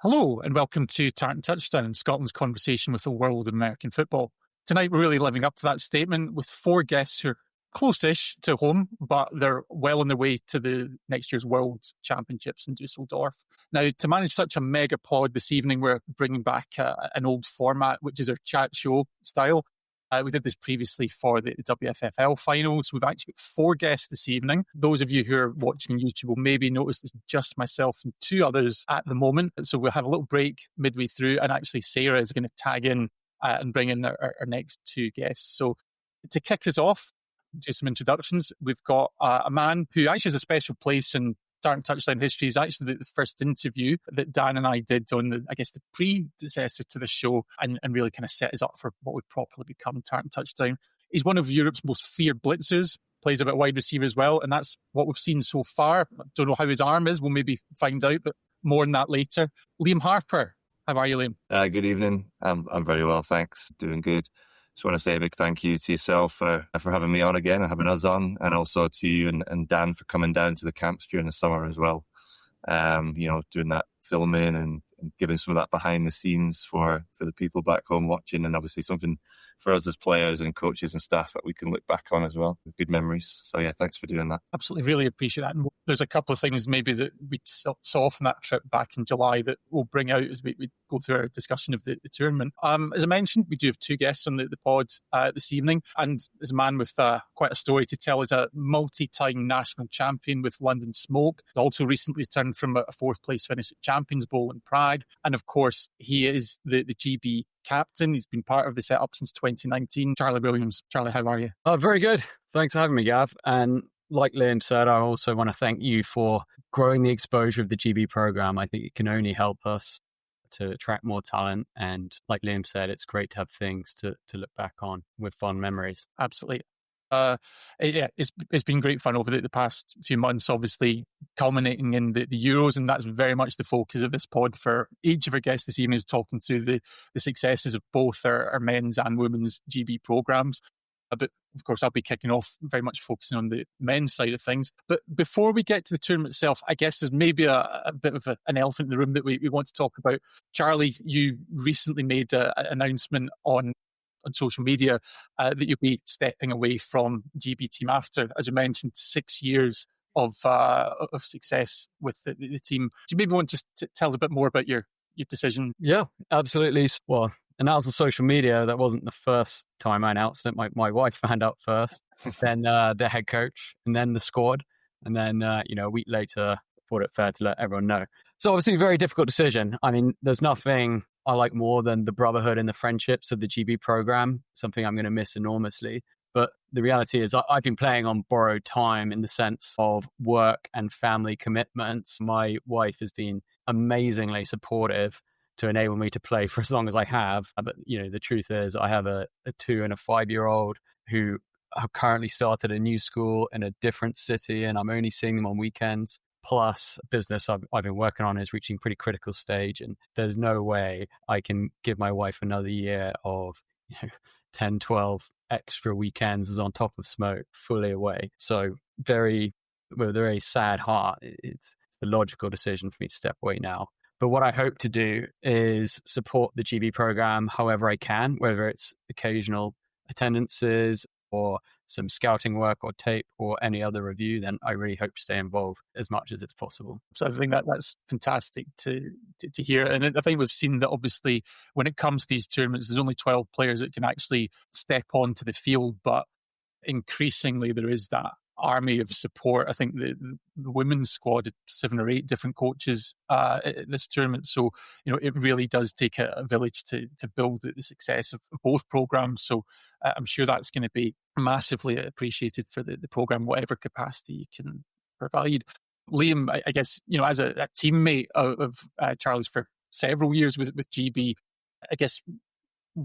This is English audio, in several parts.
Hello and welcome to Tartan Touchdown, Scotland's conversation with the world of American football. Tonight we're really living up to that statement with four guests who are close-ish to home, but they're well on their way to the next year's World Championships in Dusseldorf. Now, to manage such a mega pod this evening, we're bringing back an old format, which is our chat show style. We did this previously for the WFFL finals. We've actually got four guests this evening. Those of you who are watching YouTube will maybe notice it's just myself and two others at the moment. So we'll have a little break midway through, and actually Sarah is going to tag in and bring in our next two guests. So to kick us off, do some introductions. We've got a man who actually has a special place in Tartan Touchdown history. Is actually the first interview that Dan and I did on the predecessor to the show, and really kind of set us up for what would properly become Tartan Touchdown. He's one of Europe's most feared blitzers, plays a bit wide receiver as well, and that's what we've seen so far. I don't know how his arm is, we'll maybe find out, but more on that later. Liam Harper, how are you, Liam? Good evening. I'm very well, thanks. Doing good. Just want to say a big thank you to yourself for having me on again and having us on, and also to you and Dan for coming down to the camps during the summer as well. Doing that filming and giving some of that behind the scenes for the people back home watching, and obviously something for us as players and coaches and staff that we can look back on as well. Good memories. So yeah, thanks for doing that. Absolutely, really appreciate that. And there's a couple of things maybe that we saw from that trip back in July that we'll bring out as we go through our discussion of the tournament. As I mentioned, we do have two guests on the pod this evening, and there's a man with quite a story to tell. He's a multi-time national champion with London Smoke. He also recently returned from a fourth place finish at Champions Bowl in Prague. And of course, he is the GB captain. He's been part of the setup since 2019. Charlie Williams. Charlie, how are you? Very good. Thanks for having me, Gav. And like Liam said, I also want to thank you for growing the exposure of the GB program. I think it can only help us to attract more talent. And like Liam said, it's great to have things to look back on with fond memories. Absolutely. It's been great fun over the past few months, obviously culminating in the Euros, and that's very much the focus of this pod for each of our guests this evening, is talking through the successes of both our men's and women's GB programs. But of course, I'll be kicking off very much focusing on the men's side of things. But before we get to the tournament itself, I guess there's maybe a bit of an elephant in the room that we want to talk about. Charlie, you recently made an announcement on social media that you'll be stepping away from GB team after, as you mentioned, 6 years of success with the team. Do you maybe want just to tell us a bit more about your decision? Yeah, absolutely. Well, announced on social media, that wasn't the first time I announced it. My wife found out first, then the head coach, and then the squad. And then, a week later, thought it fair to let everyone know. So obviously a very difficult decision. I mean, there's nothing I like more than the brotherhood and the friendships of the GB program, something I'm going to miss enormously. But the reality is I've been playing on borrowed time in the sense of work and family commitments. My wife has been amazingly supportive to enable me to play for as long as I have. But, the truth is I have a 2 and a 5-year-old who have currently started a new school in a different city, and I'm only seeing them on weekends. Plus, business I've been working on is reaching pretty critical stage, and there's no way I can give my wife another year of 10, 12 extra weekends as on top of Smoke, fully away. So with a very sad heart, it's the logical decision for me to step away now. But what I hope to do is support the GB program however I can, whether it's occasional attendances or some scouting work or tape or any other review. Then I really hope to stay involved as much as it's possible. So I think that's fantastic to hear. And I think we've seen that obviously when it comes to these tournaments, there's only 12 players that can actually step onto the field, but increasingly there is that army of support. I think the women's squad had 7 or 8 different coaches at this tournament. So, it really does take a village to build the success of both programs. So I'm sure that's going to be massively appreciated for the program, whatever capacity you can provide. Liam, I guess, as a teammate of Charlie's for several years with GB, I guess,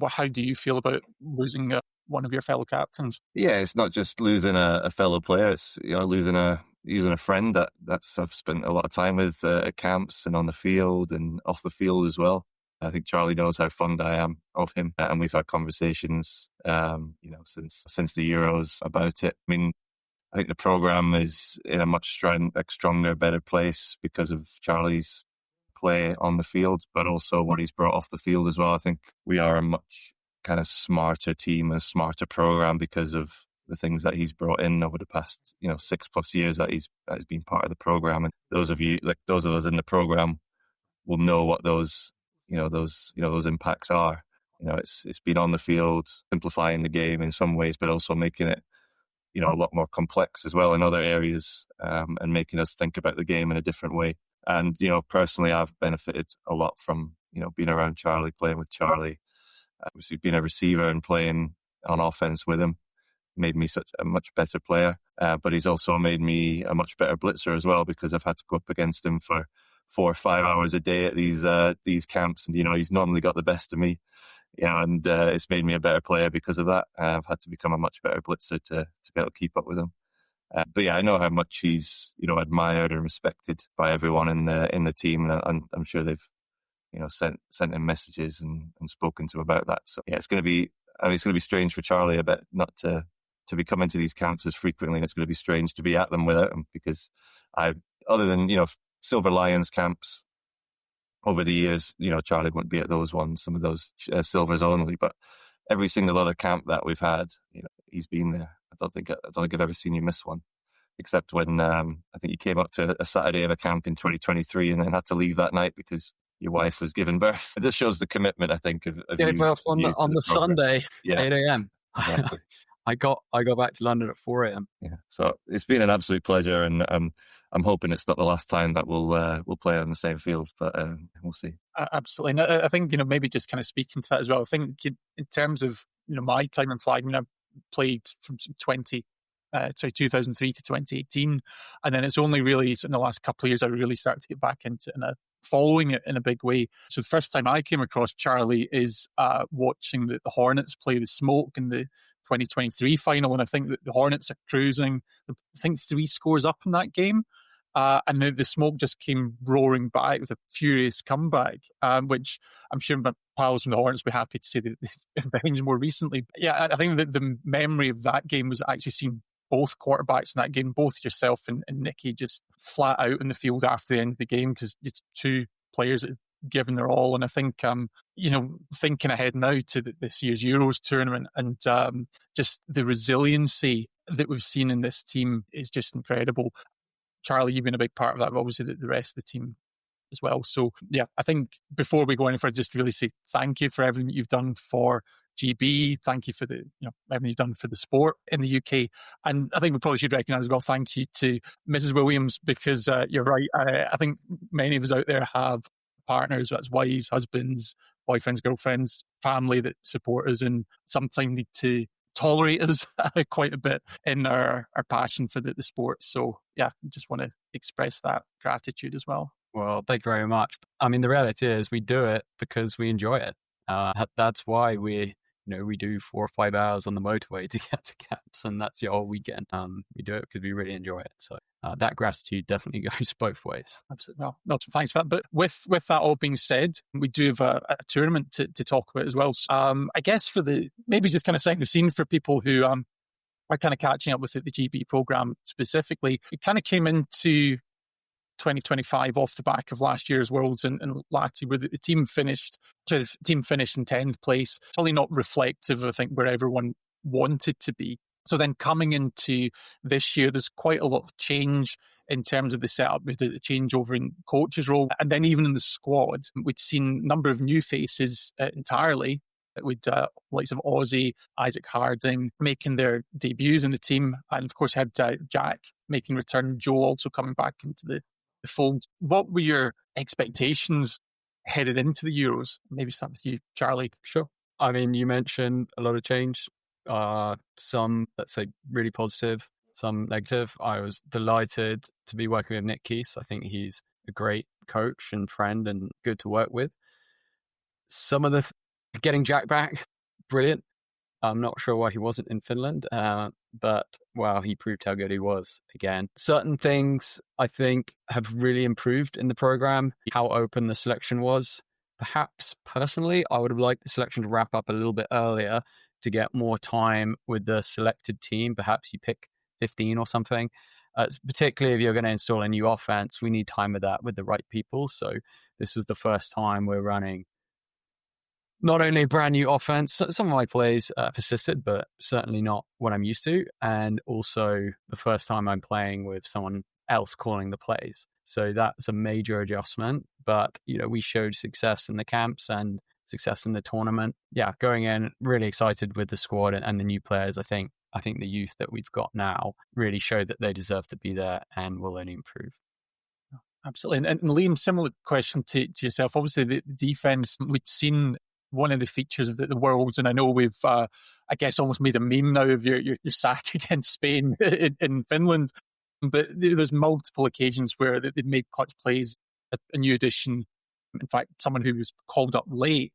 how do you feel about losing one of your fellow captains? Yeah, it's not just losing a fellow player; it's losing a friend that's I've spent a lot of time with at camps and on the field and off the field as well. I think Charlie knows how fond I am of him, and we've had conversations, since the Euros about it. I mean, I think the program is in a much stronger, better place because of Charlie's play on the field, but also what he's brought off the field as well. I think we are a much kind of smarter team, a smarter program because of the things that he's brought in over the past 6+ years that he's been part of the program. And those of us in the program will know what those impacts are. It's been on the field, simplifying the game in some ways, but also making it a lot more complex as well in other areas, and making us think about the game in a different way. And personally, I've benefited a lot from being around Charlie, playing with Charlie. Obviously, being a receiver and playing on offense with him made me such a much better player. But he's also made me a much better blitzer as well, because I've had to go up against him for 4 or 5 hours a day at these camps, and he's normally got the best of me. And it's made me a better player because of that. I've had to become a much better blitzer to be able to keep up with him. But yeah, I know how much he's admired and respected by everyone in the team, and I'm sure they've sent him messages and spoken to him about that. So yeah, it's going to be strange for Charlie a bit not to be coming to these camps as frequently, and it's going to be strange to be at them without him, because other than Silver Lions camps over the years, Charlie wouldn't be at those ones, some of those silvers only, but every single other camp that we've had, he's been there. I don't think I've ever seen you miss one, except when I think you came up to a Saturday of a camp in 2023 and then had to leave that night because your wife was giving birth. It just shows the commitment, I think, of gave birth on the Sunday, 8 a.m. Exactly. I got back to London at 4 a.m. Yeah, so it's been an absolute pleasure, and I'm hoping it's not the last time that we'll play on the same field, but we'll see. Absolutely, and I think maybe just kind of speaking to that as well. I think in terms of my time in flag, I played from 2003 to 2018, and then it's only really in the last couple of years I really started to get back into following it in a big way. So the first time I came across Charlie is watching the Hornets play the Smoke in the 2023 final, and I think that the Hornets are cruising, I think 3 scores up in that game, and the Smoke just came roaring back with a furious comeback, which I'm sure my pals from the Hornets will be happy to say that they've avenged more recently. But yeah, I think that the memory of that game was actually seeing both quarterbacks in that game, both yourself and Nicky, just flat out in the field after the end of the game, because it's 2 players that have given their all. And I think, thinking ahead now to this year's Euros tournament, and just the resiliency that we've seen in this team is just incredible. Charlie, you've been a big part of that, but obviously the rest of the team as well. So yeah, I think before we go any further, just really say thank you for everything that you've done for GB. Thank you for the everything you've done for the sport in the UK. And I think we probably should recognise as well, thank you to Mrs. Williams, because you're right. I think many of us out there have partners, that's wives, husbands, boyfriends, girlfriends, family that support us and sometimes need to tolerate us quite a bit in our passion for the sport. So yeah, just want to express that gratitude as well. Well, thank you very much. I mean, the reality is we do it because we enjoy it. That's why we do 4 or 5 hours on the motorway to get to camps, and that's the whole weekend. We do it because we really enjoy it. So that gratitude definitely goes both ways. Absolutely. Well, no, thanks for that. But with that all being said, we do have a tournament to talk about as well. So, I guess maybe just kind of setting the scene for people who are kind of catching up with the GB program specifically, it kind of came into 2025 off the back of last year's Worlds in Lahti, where the team finished in 10th place. It's probably not reflective, I think, where everyone wanted to be. So then coming into this year, there's quite a lot of change in terms of the setup, with the change over in coach's role. And then even in the squad, we'd seen a number of new faces entirely, with likes of Ozzy, Isaac Harding making their debuts in the team. And of course, had Jack making return, Joe also coming back into the fold. What were your expectations headed into the Euros? Maybe start with you, Charlie. Sure. I mean, you mentioned a lot of change. Some, let's say, really positive, some negative. I was delighted to be working with Nick Keese. I think he's a great coach and friend and good to work with. Some of getting Jack back, brilliant. I'm not sure why he wasn't in Finland, but wow, he proved how good he was again. Certain things I think have really improved in the program, how open the selection was. Perhaps personally, I would have liked the selection to wrap up a little bit earlier to get more time with the selected team. Perhaps you pick 15 or something. Particularly if you're going to install a new offense, we need time with that with the right people. So this was the first time we're running not only a brand new offense, some of my plays persisted, but certainly not what I'm used to. And also the first time I'm playing with someone else calling the plays. So that's a major adjustment. But, we showed success in the camps and success in the tournament. Yeah, going in, really excited with the squad and the new players. I think the youth that we've got now really show that they deserve to be there and will only improve. Absolutely. And Liam, similar question to yourself. Obviously, the defense, we'd seen one of the features of the Worlds, and I know we've, I guess, almost made a meme now of your sack against Spain in Finland. But there's multiple occasions where they've made clutch plays, a new addition. In fact, someone who was called up late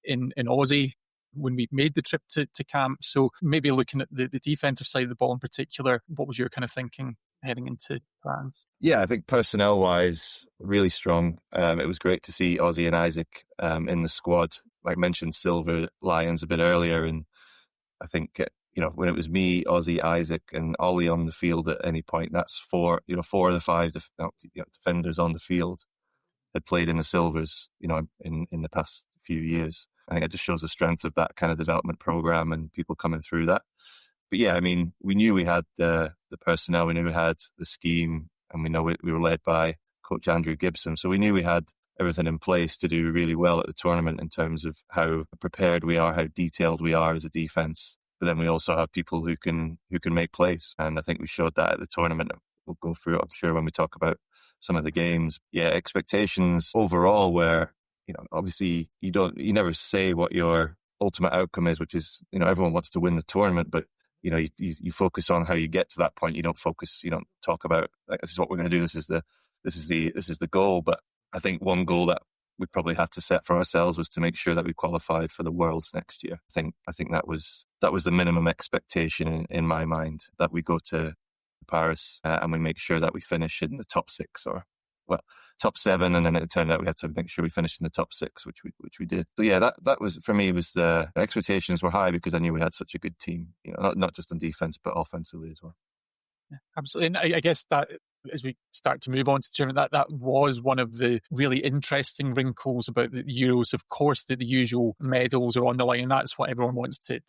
in Aussie when we made the trip to camp. So maybe looking at the defensive side of the ball in particular, what was your kind of thinking heading into France? Yeah, I think personnel-wise, really strong. It was great to see Ozzy and Isaac in the squad. Like mentioned, Silver Lions a bit earlier, and I think when it was me, Ozzy, Isaac, and Ollie on the field at any point, that's four of the five defenders on the field had played in the Silvers, in the past few years. I think it just shows the strength of that kind of development program and people coming through that. But yeah, I mean, we knew we had the personnel, we knew we had the scheme, and we know we were led by Coach Andrew Gibson. So we knew we had everything in place to do really well at the tournament in terms of how prepared we are, how detailed we are as a defense. But then we also have people who can make plays. And I think we showed that at the tournament. We'll go through it, I'm sure, when we talk about some of the games. Yeah, expectations overall were, obviously you never say what your ultimate outcome is, which is, everyone wants to win the tournament, but you focus on how you get to that point. You don't talk about, like, this is what we're going to do. This is the goal. But I think one goal that we probably had to set for ourselves was to make sure that we qualified for the Worlds next year. I think that was the minimum expectation in my mind, that we go to Paris and we make sure that we finish in the top six, or top seven, and then it turned out we had to make sure we finished in the top six, which we did. So yeah, that was, for me, was the expectations were high because I knew we had such a good team, not just on defense but offensively as well. Yeah, absolutely. And I guess that as we start to move on to the tournament, that was one of the really interesting wrinkles about the Euros. Of course, the usual medals are on the line, and that's what everyone wants to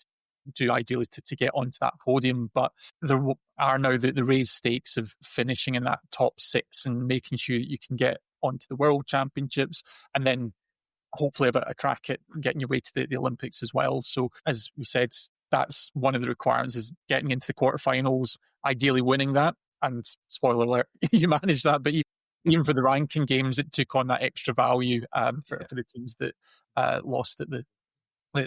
do, ideally, to get onto that podium. But there are now the raised stakes of finishing in that top six and making sure that you can get onto the World Championships, and then hopefully a crack at getting your way to the Olympics as well. So as we said, that's one of the requirements, is getting into the quarterfinals, ideally winning that. And spoiler alert, you managed that. But even for the ranking games, it took on that extra value for the teams that lost at the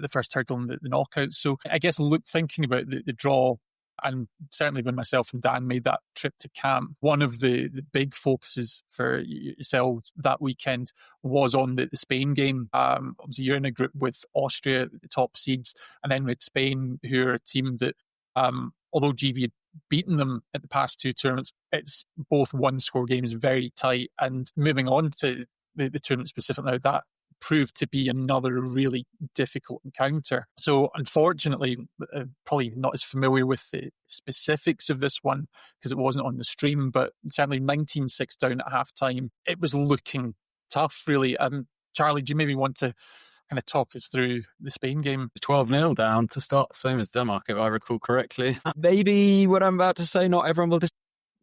first hurdle in the knockouts. So I guess thinking about the draw, and certainly when myself and Dan made that trip to camp, one of the big focuses for yourselves that weekend was on the Spain game. Obviously, you're in a group with Austria, the top seeds, and then with Spain, who are a team that, although GB had beaten them at the past two tournaments, it's both one-score games, very tight. And moving on to the tournament specific now, that proved to be another really difficult encounter. So unfortunately, probably not as familiar with the specifics of this one because it wasn't on the stream, but certainly 19-6 down at halftime, it was looking tough, really. Charlie, do you maybe want to kind of talk us through the Spain game? 12-0 down to start, same as Denmark, if I recall correctly. Maybe what I'm about to say, not everyone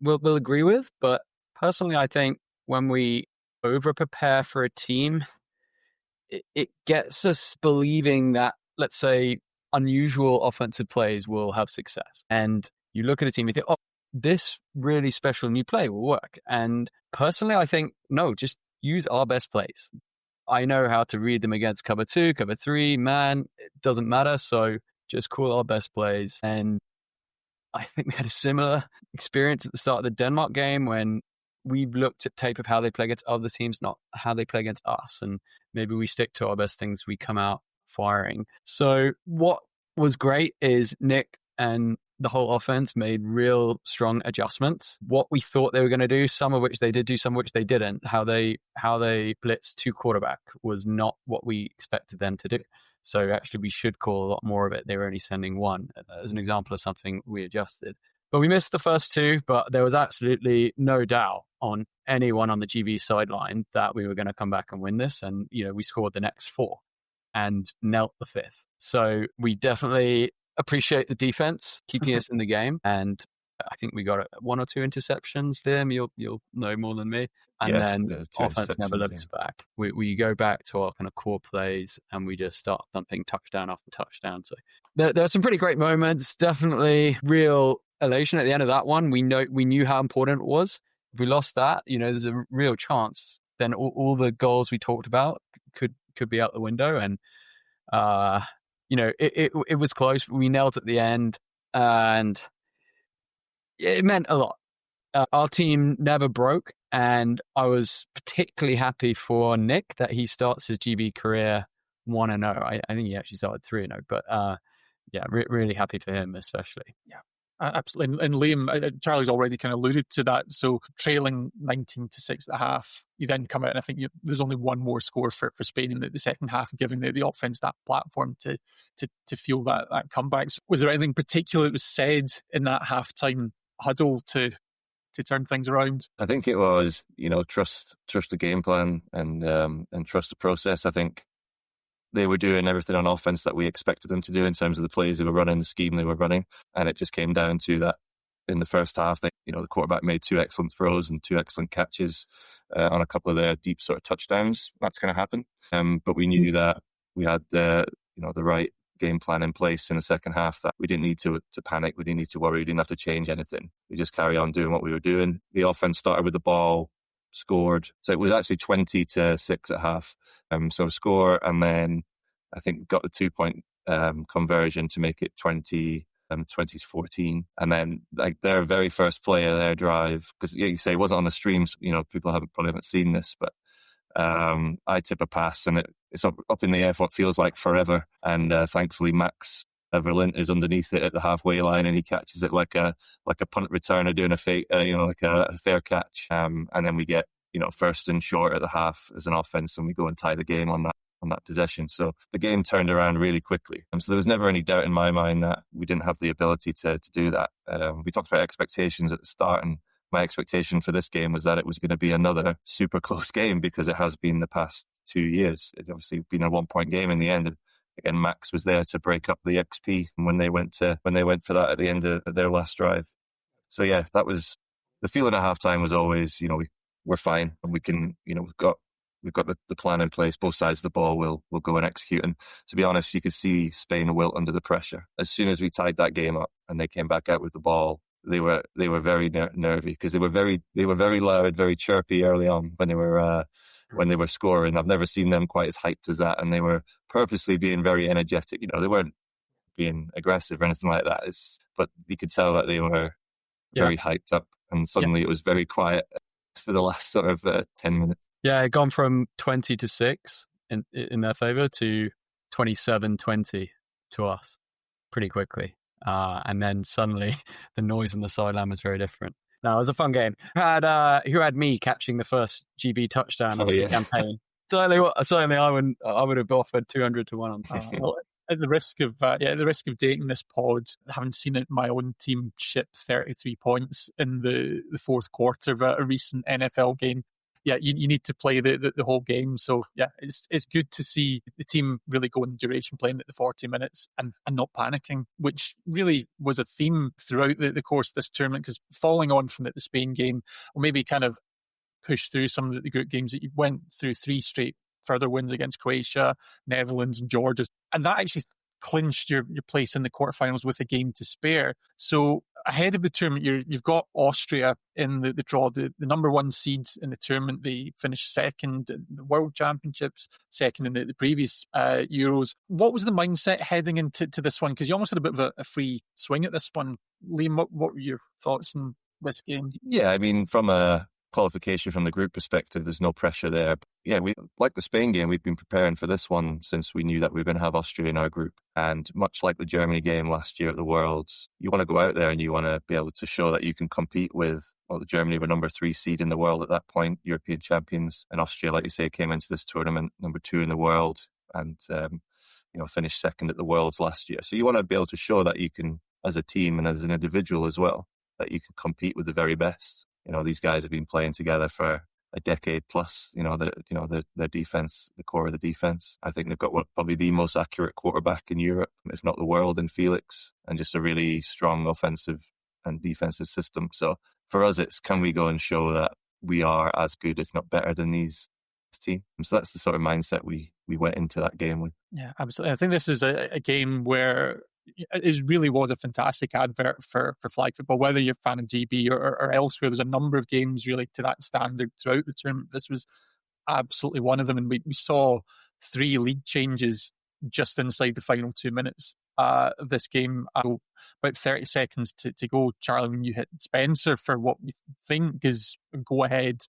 will agree with, but personally, I think when we over-prepare for a team, it gets us believing that, let's say, unusual offensive plays will have success. And you look at a team, you think, oh, this really special new play will work. And personally, I think, no, just use our best plays. I know how to read them against cover 2, cover 3, man, it doesn't matter. So just call our best plays. And I think we had a similar experience at the start of the Denmark game when we've looked at tape of how they play against other teams, not how they play against us. And maybe we stick to our best things, we come out firing. So what was great is Nick and the whole offense made real strong adjustments. What we thought they were going to do, some of which they did do, some of which they didn't. How they blitzed 2 quarterback was not what we expected them to do. So actually we should call a lot more of it. They were only sending 1 as an example of something we adjusted. But we missed the first two, but there was absolutely no doubt on anyone on the GB sideline that we were going to come back and win this. And, we scored the next 4 and knelt the 5th. So we definitely appreciate the defense keeping us in the game. And I think we got 1 or 2 interceptions. Liam, you'll know more than me. And then offense never looks back. We go back to our kind of core plays and we just start thumping touchdown after touchdown. So there are some pretty great moments. Definitely real elation at the end of that one. We knew how important it was. If we lost that, there's a real chance then all the goals we talked about could be out the window. And it was close. We knelt at the end, and it meant a lot. Our team never broke, and I was particularly happy for Nick that he starts his GB career 1-0. I think he actually started 3-0, but really happy for him, especially. Yeah. Absolutely. And Liam, Charlie's already kind of alluded to that. So trailing 19-6 at the half, you then come out and I think there's only one more score for Spain in the second half, giving the offense that platform to fuel that comeback. So was there anything particular that was said in that halftime huddle to turn things around? I think it was, trust the game plan and trust the process. I think they were doing everything on offense that we expected them to do in terms of the plays they were running, the scheme they were running. And it just came down to that in the first half. The quarterback made 2 excellent throws and 2 excellent catches on a couple of their deep sort of touchdowns. That's going to happen. But we knew that we had the right game plan in place in the second half, that we didn't need to panic. We didn't need to worry. We didn't have to change anything. We just carry on doing what we were doing. The offense started with the ball, scored. So it was actually 20-6 at half. So score, and then I think got the 2-point conversion to make it 20-14. And then like their very first play of their drive, because you say it wasn't on the stream, so, people probably haven't seen this, but I tip a pass and it's up in the air for what feels like forever. And thankfully Max Verlint is underneath it at the halfway line, and he catches it like a punt returner doing a fake, like a fair catch. And then we get, first and short at the half as an offense, and we go and tie the game on that possession. So the game turned around really quickly. So there was never any doubt in my mind that we didn't have the ability to do that. We talked about expectations at the start, and my expectation for this game was that it was going to be another super close game, because it has been the past 2 years. It's obviously been a 1-point game in the end. And again, Max was there to break up the XP when they went for that at the end of their last drive. So yeah, that was the feeling at halftime. Was always, we're fine, and we can, we've got the plan in place. Both sides of the ball will go and execute. And to be honest, you could see Spain wilt under the pressure. As soon as we tied that game up and they came back out with the ball, they were very nervy, because they were very loud, very chirpy early on when they were scoring. I've never seen them quite as hyped as that, and they were purposely being very energetic. They weren't being aggressive or anything like that. But you could tell that they were very hyped up, and suddenly it was very quiet for the last sort of 10 minutes. Yeah, it gone from 20-6 in their favour to 27-20 to us pretty quickly. And then suddenly the noise on the sideline was very different. No, it was a fun game. Who had me catching the first GB touchdown of the campaign? Certainly I would have offered 200 to 1 on that. Well, at the risk of dating this pod, having seen my own team ship 33 points in the fourth quarter of a recent NFL game. Yeah, you need to play the whole game. So yeah, it's good to see the team really going the duration, playing at the 40 minutes and not panicking, which really was a theme throughout the course of this tournament. Because following on from the Spain game, or maybe kind of push through some of the group games that you went through, 3 straight further wins against Croatia, Netherlands and Georgia, and that actually clinched your place in the quarterfinals with a game to spare. So ahead of the tournament, you've got Austria in the draw, the number 1 seed in the tournament. They finished second in the World Championships, second in the previous Euros. What was the mindset heading into this one? Because you almost had a bit of a free swing at this one. Liam, what were your thoughts on this game? Yeah, I mean, from a qualification from the group perspective, there's no pressure there. But yeah, we like the Spain game. We've been preparing for this one since we knew that we were going to have Austria in our group. And much like the Germany game last year at the Worlds, you want to go out there and you want to be able to show that you can compete with, the Germany were number 3 seed in the world at that point, European champions, and Austria, like you say, came into this tournament number 2 in the world and finished second at the Worlds last year. So you want to be able to show that you can, as a team and as an individual as well, that you can compete with the very best. These guys have been playing together for a decade plus. Their defense, the core of the defense. I think they've got probably the most accurate quarterback in Europe, if not the world, in Felix, and just a really strong offensive and defensive system. So for us, it's can we go and show that we are as good, if not better, than this team? So that's the sort of mindset we went into that game with. Yeah, absolutely. I think this is a game where it really was a fantastic advert for flag football, whether you're a fan of GB or elsewhere. There's a number of games really to that standard throughout the tournament. This was absolutely one of them. And we saw 3 lead changes just inside the final 2 minutes of this game. About 30 seconds to go, Charlie, when you hit Spencer for what we think is a go-ahead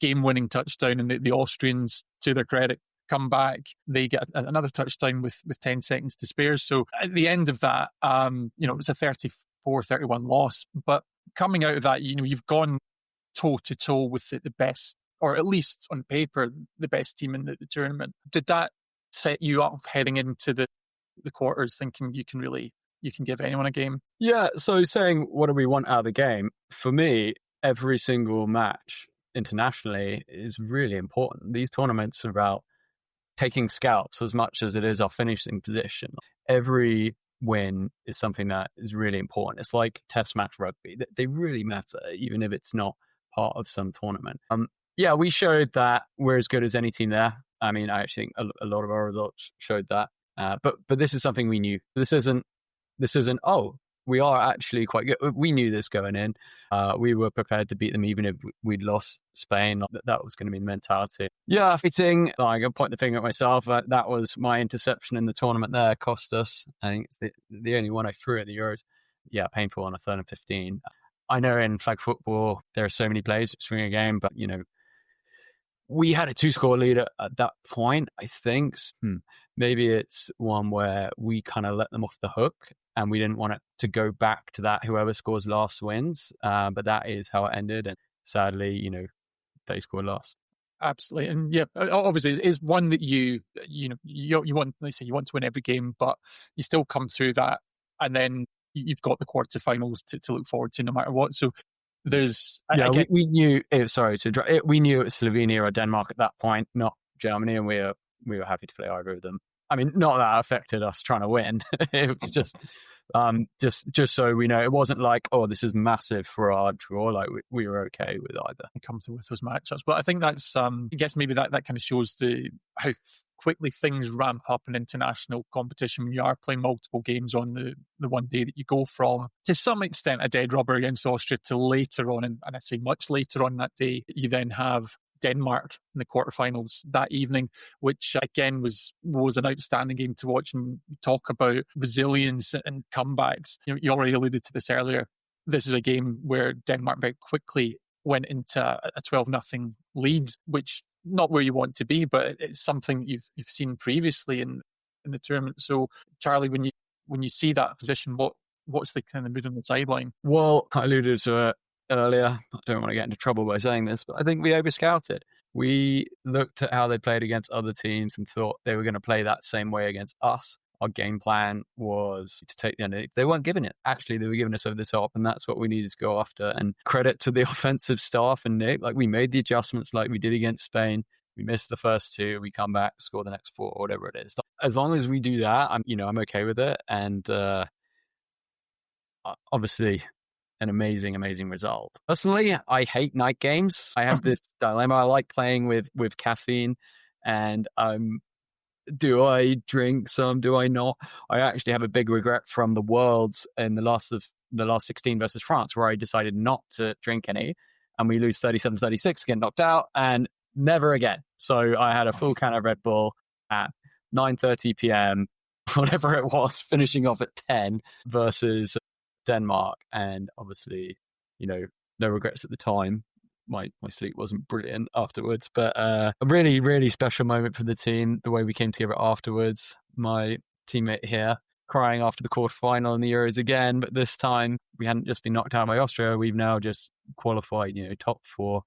game-winning touchdown, and the Austrians, to their credit, come back. They get another touchdown with 10 seconds to spare. So at the end of that, it was a 34-31 loss. But coming out of that, you've gone toe-to-toe with the best, or at least on paper, the best team in the tournament. Did that set you up heading into the quarters thinking you can give anyone a game? Yeah, so saying what do we want out of the game, for me, every single match internationally is really important. These tournaments are about taking scalps as much as it is our finishing position. Every win is something that is really important. It's like test match rugby. They really matter, even if it's not part of some tournament. Yeah, we showed that we're as good as any team there. I mean, I actually think a lot of our results showed that. But this is something we knew. This isn't, we are actually quite good. We knew this going in. We were prepared to beat them even if we'd lost Spain. That was going to be the mentality. Yeah, fitting. I can point the finger at myself. That was my interception in the tournament there. Cost us. I think it's the only one I threw at the Euros. Yeah, painful on a 3rd and 15. I know in flag football there are so many plays to swing a game, but we had a 2-score lead at that point, I think. Maybe it's one where we kind of let them off the hook and we didn't want it to go back to that whoever scores last wins. But that is how it ended. And sadly, they scored last. Absolutely. And yeah, obviously it's one that you want, let's say you want to win every game, but you still come through that. And then you've got the quarterfinals to look forward to no matter what. So there's... we knew, we knew it was Slovenia or Denmark at that point, not Germany, and we were happy to play either of them. I mean, not that affected us trying to win. It was just so we know, it wasn't like, oh, this is massive for our draw. Like we were okay with either. Comfortable with those matchups. But I think that's, I guess maybe that kind of shows how quickly things ramp up in international competition when you are playing multiple games on the one day that you go from, to some extent, a dead rubber against Austria to later on, and I say much later on that day, you then have Denmark in the quarterfinals that evening, which again was an outstanding game to watch. And talk about resilience and comebacks. You already alluded to this earlier. This is a game where Denmark very quickly went into a 12-0 lead, which not where you want to be, but it's something you've seen previously in the tournament. So, Charlie, when you see that position, what's the kind of mood on the sideline? Well, I alluded to it earlier. I don't want to get into trouble by saying this, but I think we over-scouted. We looked at how they played against other teams and thought they were going to play that same way against us. Our game plan was to take the underneath. They weren't giving it. Actually, they were giving us over the top, and that's what we needed to go after. And credit to the offensive staff and Nick. Like, we made the adjustments like we did against Spain. We missed the first 2. We come back, score the next 4, or whatever it is. As long as we do that, I'm okay with it. And obviously, an amazing result. Personally, I hate night games. I have this dilemma. I like playing with caffeine, and do I drink some? Do I not? I actually have a big regret from the Worlds in the last 16 versus France, where I decided not to drink any, and we lose 37-36, get knocked out, and never again. So I had a full can of Red Bull at 9:30 p.m., whatever it was, finishing off at 10 versus Denmark, and obviously, no regrets at the time. My sleep wasn't brilliant afterwards, but a really, really special moment for the team, the way we came together afterwards. My teammate here crying after the quarterfinal in the Euros again, but this time we hadn't just been knocked out by Austria, we've now just qualified, top 4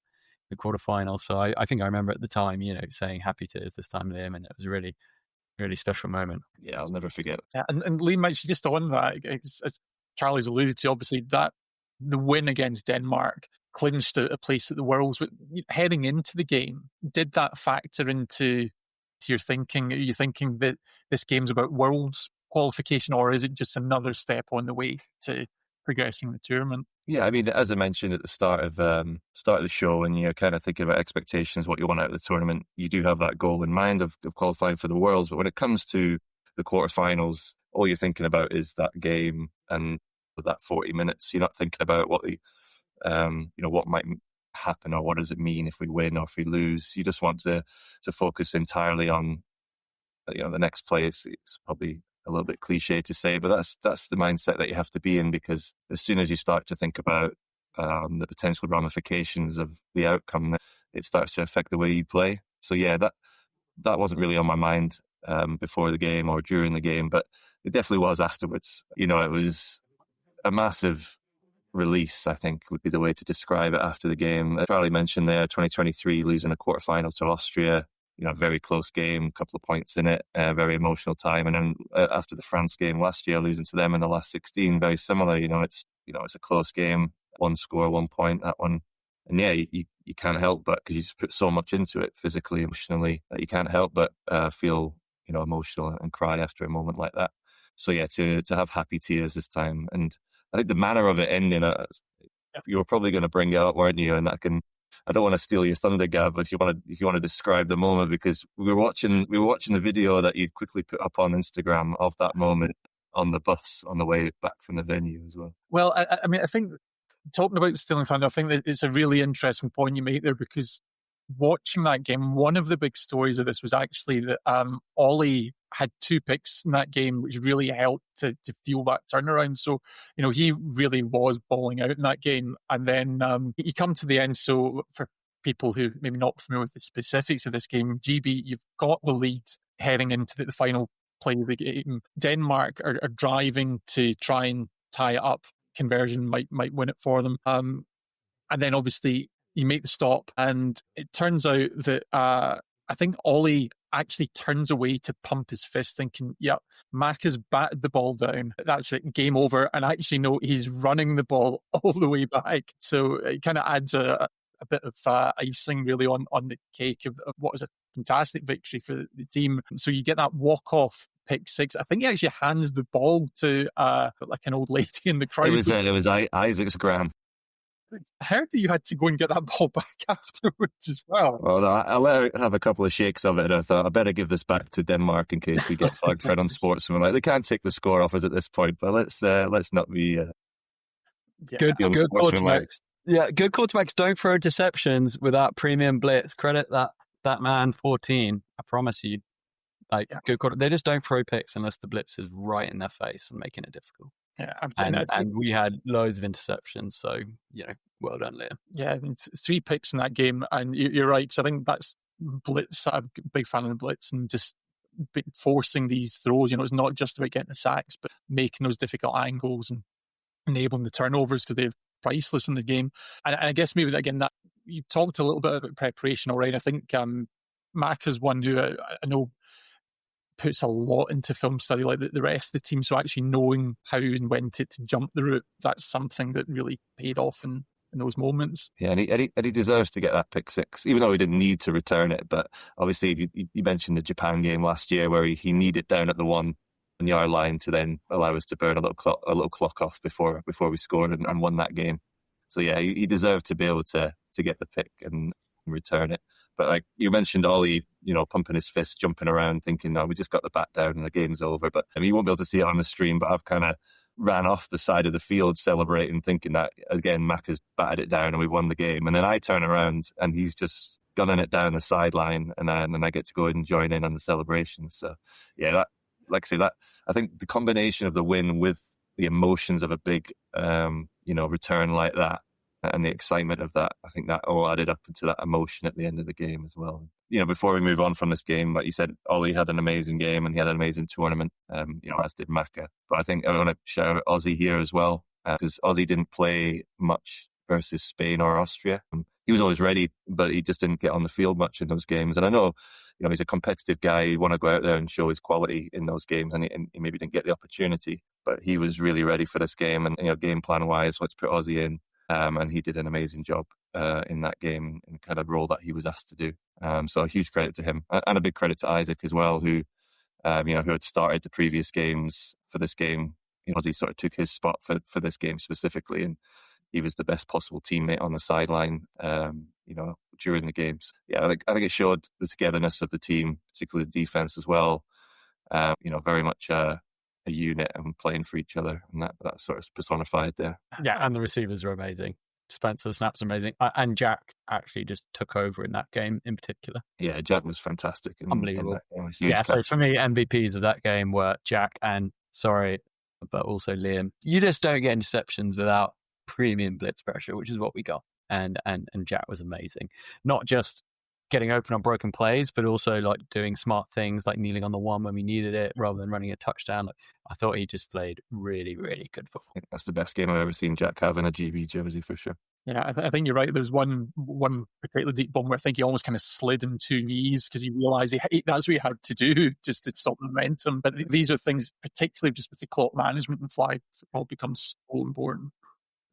the quarterfinal. So I think I remember at the time, saying happy to this time with him, and it was a really, really special moment. Yeah, I'll never forget it. Yeah, and Liam, actually, just on that, as Charlie's alluded to, obviously that the win against Denmark clinched a place at the Worlds. But heading into the game, did that factor into your thinking? Are you thinking that this game's about Worlds qualification, or is it just another step on the way to progressing the tournament? Yeah, I mean, as I mentioned at the start of the show, when you're kind of thinking about expectations, what you want out of the tournament, you do have that goal in mind of qualifying for the Worlds. But when it comes to the quarterfinals, all you're thinking about is that game and that 40 minutes. You're not thinking about what the what might happen or what does it mean if we win or if we lose. You just want to focus entirely on the next play. It's probably a little bit cliche to say, but that's the mindset that you have to be in, because as soon as you start to think about the potential ramifications of the outcome, it starts to affect the way you play. So yeah, that wasn't really on my mind before the game or during the game, but it definitely was afterwards. It was a massive release, I think would be the way to describe it after the game. Charlie mentioned there 2023 losing a quarterfinal to Austria, very close game, couple of points in it, very emotional time. And then after the France game last year, losing to them in the last 16, very similar. It's a close game, one score, 1 point, that one. And yeah, you can't help but, because you just put so much into it physically, emotionally, that you can't help but feel, emotional and cry after a moment like that. So yeah, to have happy tears this time. And I think the manner of it ending, you were probably going to bring it up, weren't you? And I don't want to steal your thunder, Gav, if you want to describe the moment, because we were watching the video that you'd quickly put up on Instagram of that moment on the bus on the way back from the venue as well. Well, I mean, I think talking about stealing thunder, I think that it's a really interesting point you make there, because watching that game, one of the big stories of this was actually that Ollie had 2 picks in that game, which really helped to fuel that turnaround. So, he really was balling out in that game. And then you come to the end. So for people who maybe not familiar with the specifics of this game, GB, you've got the lead heading into the final play of the game. Denmark are driving to try and tie it up. Conversion might win it for them. And then obviously you make the stop, and it turns out that I think Ollie actually turns away to pump his fist, thinking, yeah, Mac has batted the ball down. That's it, game over. And actually, no, he's running the ball all the way back. So it kind of adds a bit of icing really on the cake of what is a fantastic victory for the team. So you get that walk-off pick 6. I think he actually hands the ball to like an old lady in the crowd. It was Isaac's gran. I heard that you had to go and get that ball back afterwards as well. Well, I let her have a couple of shakes of it, and I thought I better give this back to Denmark in case we get flagged for it on Sportsman. They can't take the score off us at this point, but let's not be good quarterbacks. Yeah, good quarterbacks don't throw interceptions without premium blitz. Credit that man 14. I promise you. Good quarter. They just don't throw picks unless the blitz is right in their face and making it difficult. Yeah, and we had loads of interceptions, so well done, Liam. Yeah, 3 picks in that game, and you're right, because I think that's blitz. I'm a big fan of the blitz, and just forcing these throws. It's not just about getting the sacks, but making those difficult angles and enabling the turnovers, because they're priceless in the game. And I guess maybe again that you talked a little bit about preparation already. I think Mac is one who I know puts a lot into film study, like the rest of the team. So actually knowing how and when to jump the route, that's something that really paid off in those moments. Yeah, and he deserves to get that pick 6, even though he didn't need to return it. But obviously, you mentioned the Japan game last year where he needed down at the 1 yard line to then allow us to burn a little clock off before we scored and won that game. So yeah, he deserved to be able to get the pick and return it. But like you mentioned, Ollie, pumping his fist, jumping around, thinking, no, we just got the bat down and the game's over. But you won't be able to see it on the stream, but I've kind of ran off the side of the field celebrating, thinking that, again, Mac has batted it down and we've won the game. And then I turn around and he's just gunning it down the sideline, and then I get to go and join in on the celebration. So, yeah, I think the combination of the win with the emotions of a big, return like that, and the excitement of that, I think that all added up into that emotion at the end of the game as well. Before we move on from this game, like you said, Ollie had an amazing game and he had an amazing tournament, as did Maka. But I think I want to shout out Aussie here as well, because Aussie didn't play much versus Spain or Austria. he was always ready, but he just didn't get on the field much in those games. And I know, he's a competitive guy. He want to go out there and show his quality in those games, and he maybe didn't get the opportunity. But he was really ready for this game, and game plan wise, let's put Ozzy in, and he did an amazing job in that game in kind of role that he was asked to do. So a huge credit to him, and a big credit to Isaac as well, who had started the previous games for this game. Ozzy sort of took his spot for this game specifically, and he was the best possible teammate on the sideline, during the games. Yeah, I think it showed the togetherness of the team, particularly the defense as well. Very much a unit and playing for each other, and that sort of personified there. Yeah, and the receivers were amazing. Spencer Snap's amazing, and Jack actually just took over in that game in particular. Yeah, Jack was fantastic. Unbelievable. Yeah, so for me, MVPs of that game were Jack and, but also Liam. You just don't get interceptions without premium blitz pressure, which is what we got. And Jack was amazing. Not just getting open on broken plays, but also like doing smart things like kneeling on the one when we needed it rather than running a touchdown. I thought he just played really, really good football. I think that's the best game I've ever seen Jack have in a GB jersey for sure. Yeah, I think you're right. There's one particularly deep one where I think he almost kind of slid in two knees because he realised that's what he had to do just to stop the momentum. But these are things, particularly just with the clock management and flag football, becomes so important.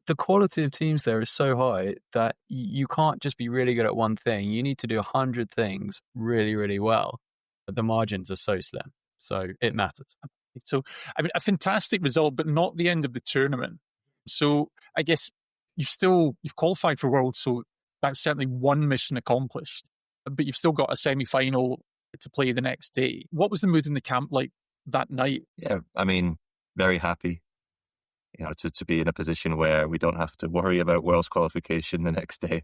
The quality of teams there is so high that you can't just be really good at one thing. You need to do 100 things really, really well. But the margins are so slim, so it matters. So, a fantastic result, but not the end of the tournament. So, I guess you've qualified for Worlds, so that's certainly one mission accomplished. But you've still got a semi-final to play the next day. What was the mood in the camp like that night? Yeah, very happy. To be in a position where we don't have to worry about Worlds qualification the next day.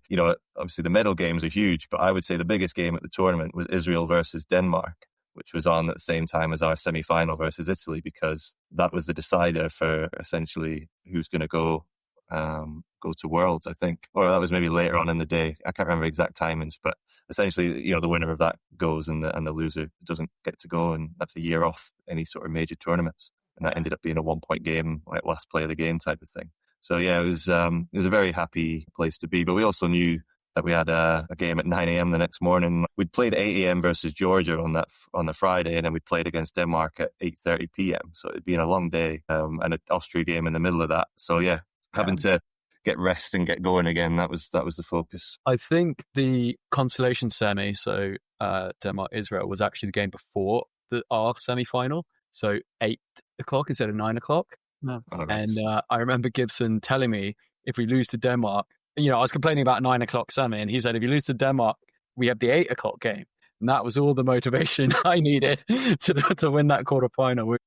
Obviously the medal games are huge, but I would say the biggest game at the tournament was Israel versus Denmark, which was on at the same time as our semi-final versus Italy, because that was the decider for essentially who's going to go to Worlds, I think. Or that was maybe later on in the day. I can't remember exact timings, but essentially, the winner of that goes and the loser doesn't get to go, and that's a year off any sort of major tournaments. And that ended up being a 1-point game, like last play of the game type of thing. So yeah, it was a very happy place to be. But we also knew that we had a game at 9 a.m. the next morning. We'd played at 8 a.m. versus Georgia on the Friday, and then we played against Denmark at 8:30 p.m. So it'd been a long day, and an Austria game in the middle of that. So yeah, having to get rest and get going again, that was the focus. I think the consolation semi, so Denmark-Israel, was actually the game before our semi-final. So 8 o'clock instead of 9 o'clock. No. And I remember Gibson telling me, if we lose to Denmark, I was complaining about 9 o'clock semi, and he said, if you lose to Denmark, we have the 8 o'clock game. And that was all the motivation I needed to win that quarterfinal.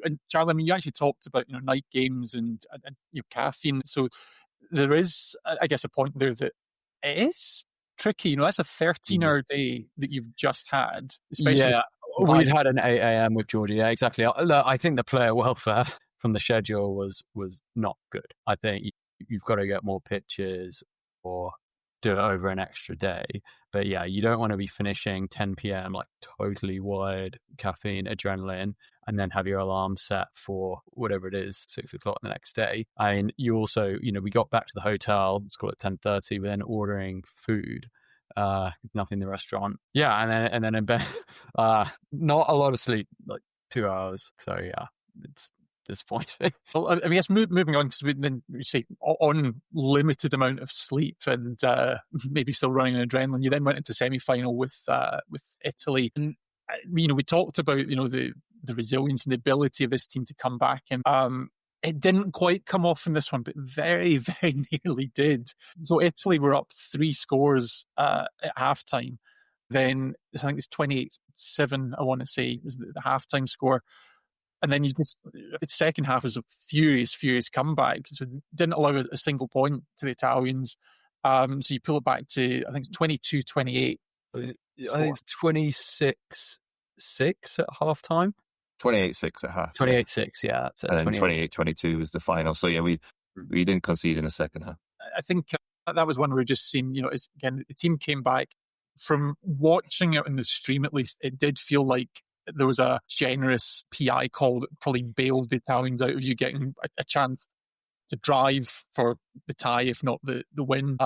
And Charlie, you actually talked about night games and caffeine. So there is, I guess, a point there that it is tricky. That's a 13-hour day that you've just had. Especially we'd had an 8 a.m. with Georgia. Yeah, exactly. I think the player welfare from the schedule was not good. I think you've got to get more pitches or do it over an extra day. But yeah, you don't want to be finishing 10 p.m. like totally wired, caffeine, adrenaline, and then have your alarm set for whatever it is, 6 o'clock the next day. And you also, we got back to the hotel, let's call it 10:30, we're then ordering food. Nothing in the restaurant. Yeah, and then in bed, not a lot of sleep, like 2 hours. So yeah, it's disappointing. Well, I guess moving on, because we say on limited amount of sleep and maybe still running on adrenaline. You then went into semi-final with Italy, and we talked about the resilience and the ability of this team to come back, and it didn't quite come off in this one, but very, very nearly did. So Italy were up 3 scores at halftime. Then I think it's 28-7, I want to say, was the halftime score. And then the second half was a furious comeback. So it didn't allow a single point to the Italians. So you pull it back to, I think it's 22-28. I think it's 26-6 at halftime. 28-6 at half. 28-6, yeah, that's it. And then 28-22 was the final. So yeah, we didn't concede in the second half. I think that was one where we just seen, again, the team came back. From watching it in the stream, at least, it did feel like there was a generous PI call that probably bailed the Italians out of you getting a chance to drive for the tie, if not the win.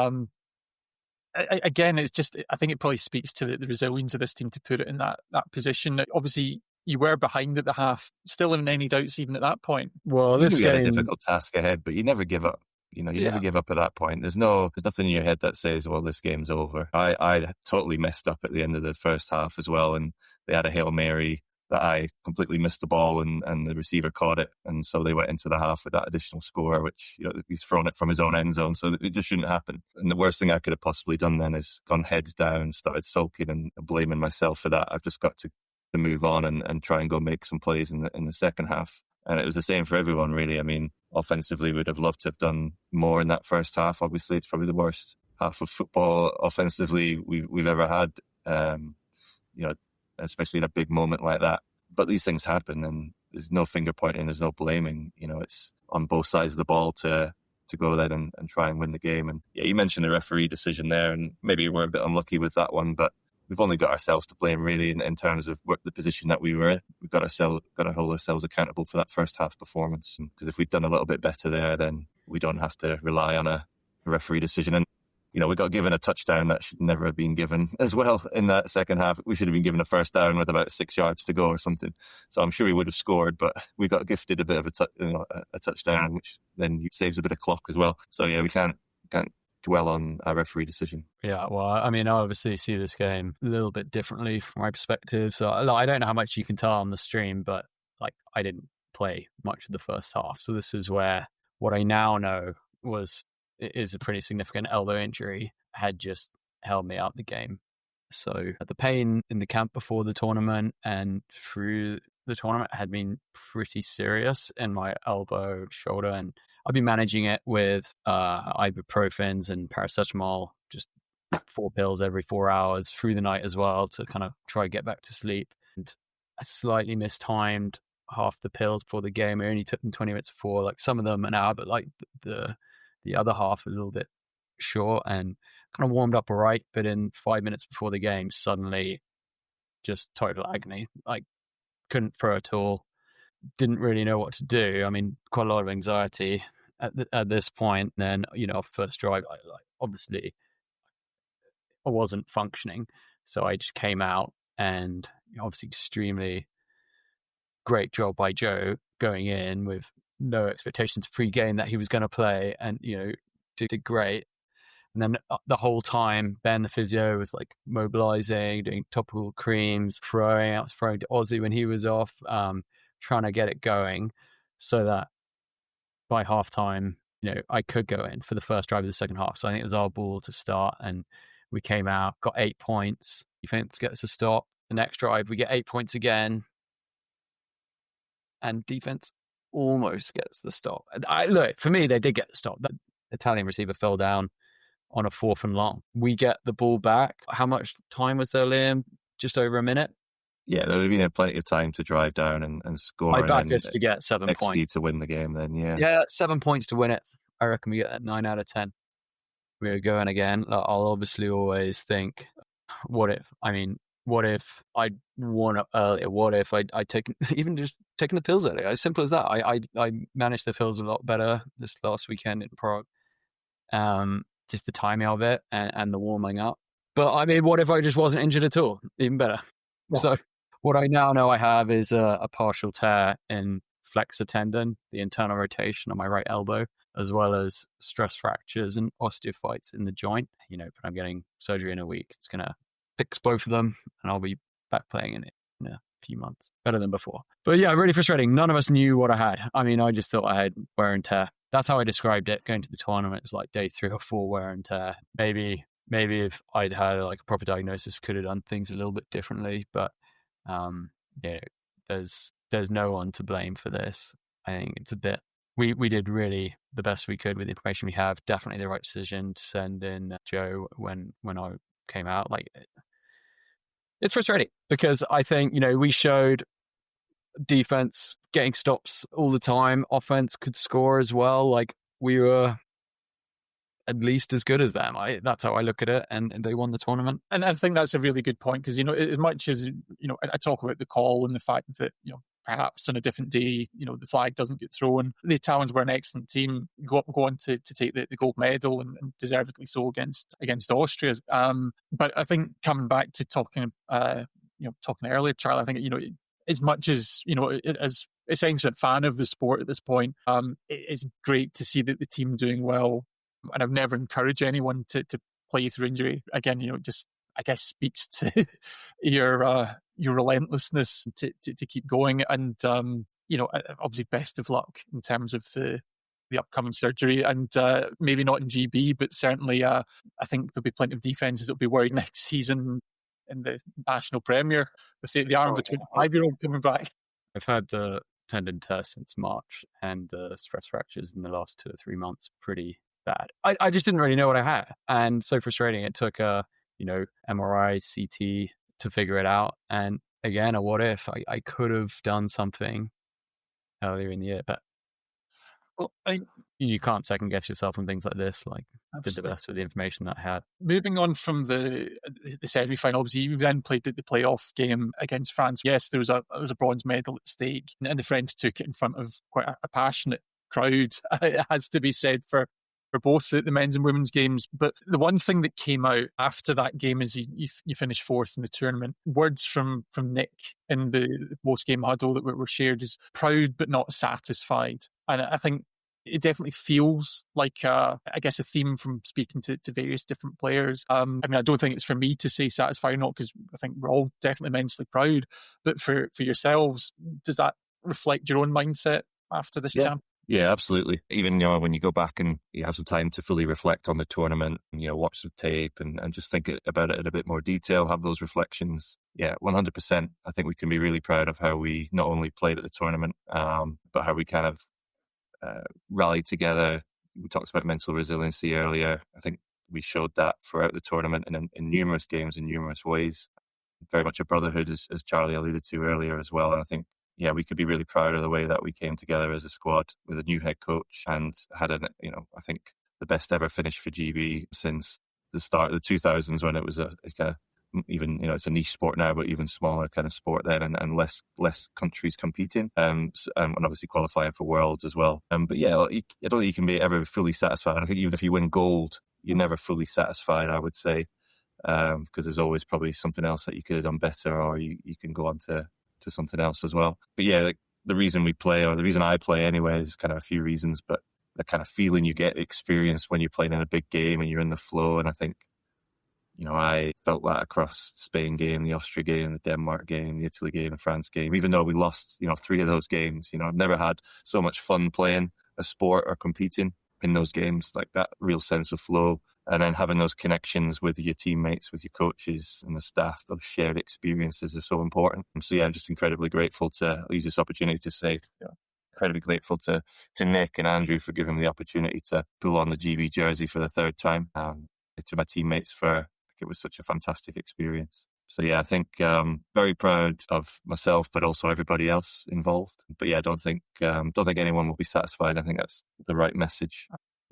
again, it's just, I think it probably speaks to the resilience of this team to put it in that position. Obviously, you were behind at the half, still in any doubts even at that point. Well, You this knew you had a game, difficult task ahead, but you never give up. You never give up at that point. There's nothing in your head that says, well, this game's over. I totally messed up at the end of the first half as well, and they had a Hail Mary that I completely missed the ball, and the receiver caught it, and so they went into the half with that additional score, which he's thrown it from his own end zone, so it just shouldn't happen. And the worst thing I could have possibly done then is gone heads down, started sulking and blaming myself for that. I've just got to move on and try and go make some plays in the second half. And it was the same for everyone, really. I mean, offensively, we'd have loved to have done more in that first half. Obviously, it's probably the worst half of football offensively we've ever had. Especially in a big moment like that. But these things happen, and there's no finger pointing, there's no blaming. It's on both sides of the ball to go then and try and win the game. And yeah, you mentioned the referee decision there, and maybe we're a bit unlucky with that one, but we've only got ourselves to blame, really, in terms of the position that we were in. We've got to hold ourselves accountable for that first half performance. Because if we'd done a little bit better there, then we don't have to rely on a referee decision. And we got given a touchdown that should never have been given as well in that second half. We should have been given a first down with about 6 yards to go or something. So I'm sure we would have scored, but we got gifted a bit of a touchdown, which then saves a bit of clock as well. So yeah, we can't dwell on a referee decision. Yeah, well, I mean, I obviously see this game a little bit differently from my perspective. So I don't know how much you can tell on the stream, but I didn't play much of the first half. So this is where what I now know is a pretty significant elbow injury had just held me out the game. So the pain in the camp before the tournament and through the tournament had been pretty serious in my elbow, shoulder, and I've been managing it with ibuprofens and paracetamol, just 4 pills every 4 hours through the night as well to kind of try to get back to sleep. And I slightly mistimed half the pills before the game. I only took them 20 minutes before, some of them an hour, but the other half a little bit short, and kind of warmed up all right. But in 5 minutes before the game, suddenly just total agony. Couldn't throw at all. Didn't really know what to do. I mean, quite a lot of anxiety at this point. And then, first drive, obviously I wasn't functioning. So I just came out, and obviously extremely great job by Joe going in with no expectations pre-game that he was going to play, and did great. And then the whole time Ben the physio was mobilizing, doing topical creams, throwing to Ozzy when he was off, trying to get it going so that by halftime I could go in for the first drive of the second half. So I think it was our ball to start, and we came out, got 8 points. Defense gets a stop. The next drive we get 8 points again, and defense almost gets the stop. Look, for me, they did get the stop. The Italian receiver fell down on a 4th and long. We get the ball back. How much time was there, Liam? Just over a minute? Yeah, there would have been plenty of time to drive down and score. My back is to get 7 XP points. to win the game then, yeah. Yeah, 7 points to win it. I reckon we get that 9 out of 10. We're going again. I'll obviously always think, what if I'd won up earlier? What if I'd taken the pills earlier? As simple as that. I managed the pills a lot better this last weekend in Prague. Just the timing of it and the warming up. But I mean, what if I just wasn't injured at all? Even better. Yeah. So what I now know I have is a partial tear in flexor tendon, the internal rotation on my right elbow, as well as stress fractures and osteophytes in the joint. But I'm getting surgery in a week. It's going to fix both of them, and I'll be back playing in it in a few months. Better than before. But yeah, really frustrating. None of us knew what I had. I mean, I just thought I had wear and tear. That's how I described it. Going to the tournament, it's like day 3 or 4 wear and tear. Maybe if I'd had a proper diagnosis, could have done things a little bit differently. But there's no one to blame for this. I think it's a bit. We did really the best we could with the information we have. Definitely the right decision to send in Joe when I came out. It's frustrating because I think we showed defense getting stops all the time. Offense could score as well. We were at least as good as them. That's how I look at it, and they won the tournament. And I think that's a really good point because as much as I talk about the call and the fact that perhaps on a different day, the flag doesn't get thrown. The Italians were an excellent team, go on to take the gold medal and deservedly so against Austria. But I think coming back to talking earlier, Charlie, I think, as much as, as essentially a fan of the sport at this point, it's great to see that the team doing well. And I've never encouraged anyone to play through injury. Again, just, I guess, speaks to your relentlessness to keep going. And, obviously best of luck in terms of the upcoming surgery, and maybe not in GB, but certainly I think there'll be plenty of defences that'll be worried next season in the National Premier with the arm of a 25-year-old coming back. I've had the tendon test since March, and the stress fractures in the last 2 or 3 months pretty bad. I just didn't really know what I had, and so frustrating. It took a MRI, CT to figure it out, and again, a what if. I could have done something earlier in the year, but you can't second guess yourself on things like this. Like, did the best with the information that I had. Moving on from the semi-final, obviously you then played the playoff game against France. Yes, there was a bronze medal at stake, and the French took it in front of quite a passionate crowd. It has to be said for both the men's and women's games. But the one thing that came out after that game is you finished fourth in the tournament. Words from Nick in the post-game huddle that were shared is proud but not satisfied. And I think it definitely feels like, I guess, a theme from speaking to various different players. I don't think it's for me to say satisfied or not, because I think we're all definitely immensely proud. But for yourselves, does that reflect your own mindset after this champ? Yeah, absolutely. Even, when you go back and you have some time to fully reflect on the tournament, watch the tape and just think about it in a bit more detail, have those reflections. Yeah, 100%. I think we can be really proud of how we not only played at the tournament, but how we kind of rallied together. We talked about mental resiliency earlier. I think we showed that throughout the tournament and in numerous games in numerous ways. Very much a brotherhood, as Charlie alluded to earlier as well. And I think, we could be really proud of the way that we came together as a squad with a new head coach and had I think the best ever finish for GB since the start of the 2000s, when it was even, it's a niche sport now, but even smaller kind of sport then, and less countries competing, and obviously qualifying for Worlds as well. But I don't think you can be ever fully satisfied. I think even if you win gold, you're never fully satisfied, I would say, because there's always probably something else that you could have done better, or you can go on to something else as well. But the reason we play, or the reason I play anyway, is kind of a few reasons, but the kind of feeling you get, experience when you're playing in a big game and you're in the flow. And I think, I felt that across the Spain game, the Austria game, the Denmark game, the Italy game, the France game. Even though we lost, 3 of those games, I've never had so much fun playing a sport or competing in those games, like that real sense of flow. And then having those connections with your teammates, with your coaches and the staff, those shared experiences are so important. So I'm just incredibly grateful to use this opportunity to say, incredibly grateful to Nick and Andrew for giving me the opportunity to pull on the GB jersey for the 3rd time. To my teammates it was such a fantastic experience. So I think very proud of myself, but also everybody else involved. But I don't think anyone will be satisfied. I think that's the right message.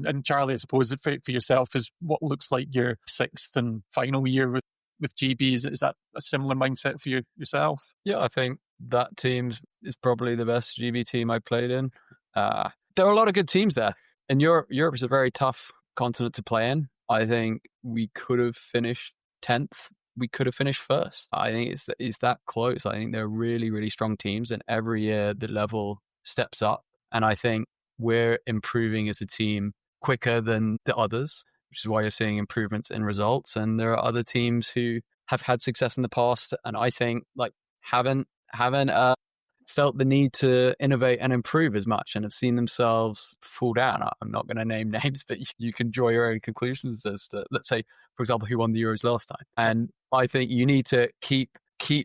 And Charlie, I suppose for yourself, is what looks like your 6th and final year with GB. Is that a similar mindset for yourself? Yeah, I think that team is probably the best GB team I played in. There are a lot of good teams there. And Europe is a very tough continent to play in. I think we could have finished 10th. We could have finished 1st. I think it's that close. I think they're really, really strong teams, and every year the level steps up. And I think we're improving as a team quicker than the others, which is why you're seeing improvements in results. And there are other teams who have had success in the past, and I think haven't felt the need to innovate and improve as much, and have seen themselves fall down. I'm not going to name names, but you can draw your own conclusions as to, let's say, for example, who won the Euros last time. And I think you need to keep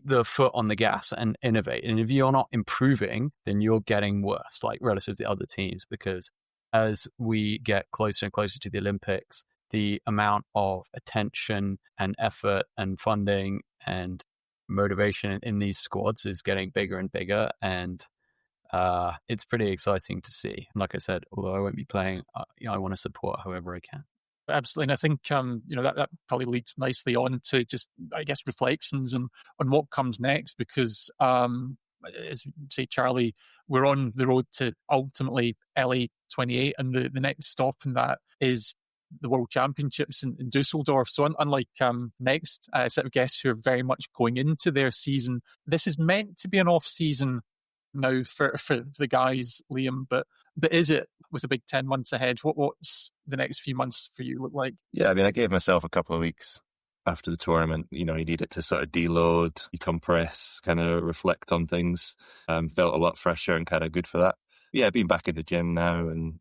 the foot on the gas and innovate. And if you're not improving, then you're getting worse, relative to the other teams, because as we get closer and closer to the Olympics, the amount of attention and effort and funding and motivation in these squads is getting bigger and bigger, and it's pretty exciting to see. And like I said, although I won't be playing, I want to support however I can. Absolutely. And I think that probably leads nicely on to just, I guess, reflections on what comes next, because as say Charlie, we're on the road to ultimately LA 28, and the next stop in that is the World Championships in Dusseldorf. So unlike next set of guests who are very much going into their season, this is meant to be an off-season now for the guys, Liam. But is it, with a big 10 months ahead? What's the next few months for you look like? Yeah, I mean, I gave myself a couple of weeks after the tournament. You need it to sort of deload, decompress, kind of reflect on things. Felt a lot fresher and kind of good for that. Yeah, being back in the gym now, and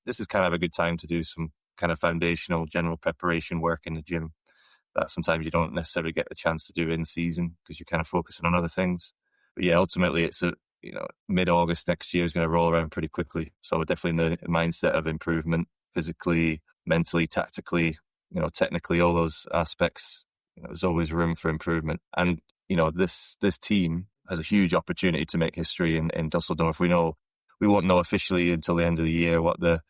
this is kind of a good time to do some kind of foundational general preparation work in the gym that sometimes you don't necessarily get the chance to do in season because you're kind of focusing on other things. But yeah, ultimately it's mid-August next year is going to roll around pretty quickly. So we're definitely in the mindset of improvement physically, mentally, tactically, technically, all those aspects. There's always room for improvement. And, this team has a huge opportunity to make history in Dusseldorf. We won't know officially until the end of the year what the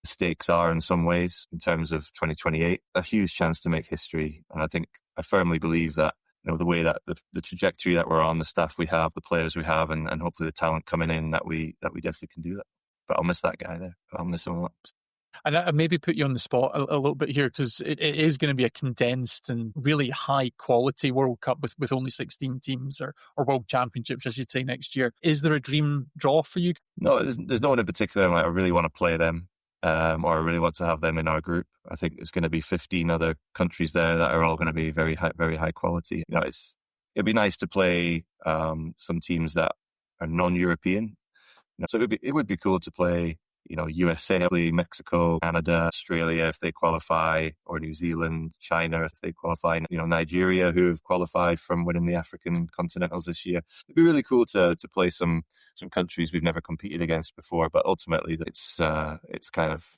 stakes are in some ways in terms of 2028, a huge chance to make history. And I firmly believe that, the way that the trajectory that we're on, the staff we have, the players we have, and hopefully the talent coming in, that we definitely can do that. But I'll miss that guy there. I'll miss him a lot. And I maybe put you on the spot a little bit here, because it is going to be a condensed and really high quality World Cup with only 16 teams, or World Championships, as you'd say, next year. Is there a dream draw for you? No, there's no one in particular. I really want to play them. Or I really want to have them in our group. I think there's going to be 15 other countries there that are all going to be very high quality. It'd be nice to play some teams that are non-European. So it would be cool to play, USA, Mexico, Canada, Australia if they qualify, or New Zealand, China if they qualify. Nigeria, who have qualified from winning the African continentals this year. It'd be really cool to play some countries we've never competed against before. But ultimately, it's kind of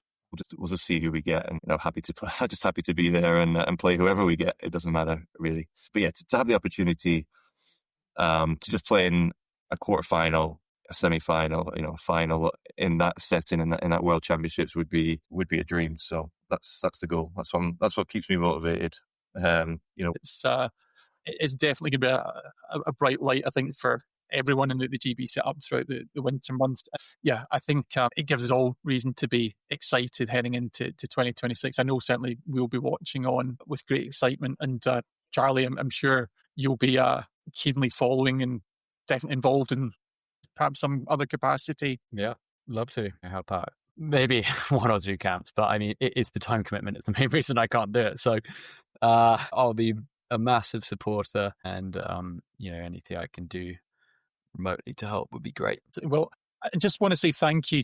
we'll just see who we get, and happy to be there and play whoever we get. It doesn't matter really. But yeah, to have the opportunity to just play in a quarterfinal, a semi-final, a final in that setting, in that World Championships would be a dream. So that's the goal. That's what keeps me motivated. It's definitely going to be a bright light, I think, for everyone in the GB setup throughout the winter months. Yeah, I think it gives us all reason to be excited heading into 2026. I know certainly we'll be watching on with great excitement. And Charlie, I'm sure you'll be keenly following and definitely involved in perhaps some other capacity. Yeah, love to help out. Maybe one or two camps, but I mean, it's the time commitment. It's the main reason I can't do it. So I'll be a massive supporter, and anything I can do remotely to help would be great. Well, I just want to say thank you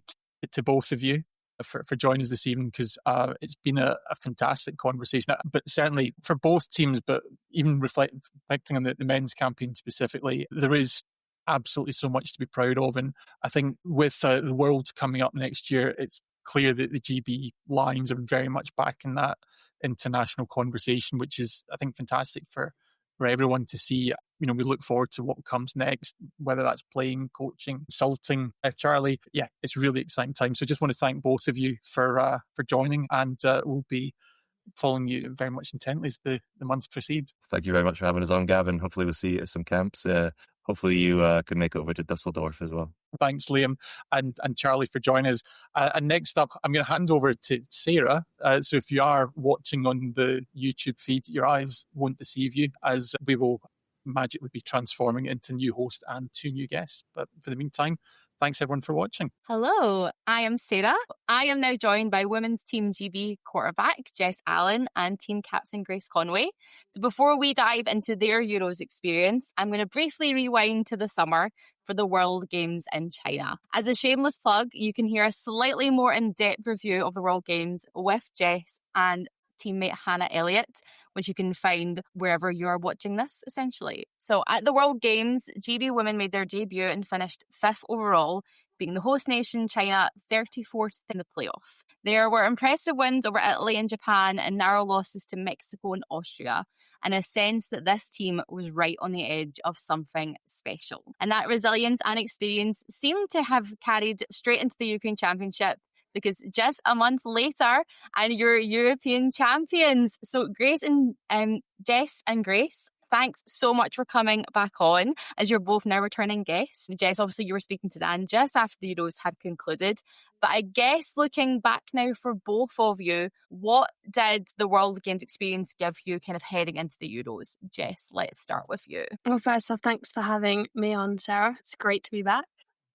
to both of you for joining us this evening, because it's been a fantastic conversation, but certainly for both teams, but even reflecting on the men's campaign specifically, there is absolutely so much to be proud of. And I think with the World coming up next year, it's clear that the GB Lions are very much back in that international conversation, which is, I think, fantastic for everyone to see. We look forward to what comes next, whether that's playing, coaching, consulting. Charlie, yeah, it's really exciting time. So just want to thank both of you for joining, and we'll be following you very much intently as the months proceed. Thank you very much for having us on, Gavin. Hopefully we'll see you at some camps. Hopefully you can make it over to Dusseldorf as well. Thanks, Liam and Charlie, for joining us. And next up, I'm going to hand over to Sarah. So if you are watching on the YouTube feed, your eyes won't deceive you, as we will magically be transforming into new host and two new guests. But for the meantime, thanks everyone for watching. Hello, I am Sarah. I am now joined by Women's Team GB quarterback Jess Allen and team captain Grace Conway. So before we dive into their Euros experience, I'm going to briefly rewind to the summer for the World Games in China. As a shameless plug, you can hear a slightly more in-depth review of the World Games with Jess and teammate Hannah Elliott, which you can find wherever you are watching this, essentially. So at the World Games, GB women made their debut and finished 5th overall, beating the host nation China 34th in the playoff. There were impressive wins over Italy and Japan, and narrow losses to Mexico and Austria, and a sense that this team was right on the edge of something special. And that resilience and experience seemed to have carried straight into the European Championship, because just a month later, and you're European champions. So Jess and Grace, thanks so much for coming back on, as you're both now returning guests. Jess, obviously you were speaking to Dan just after the Euros had concluded. But I guess looking back now for both of you, what did the World Games experience give you kind of heading into the Euros? Jess, let's start with you. Well, first off, thanks for having me on, Sarah. It's great to be back.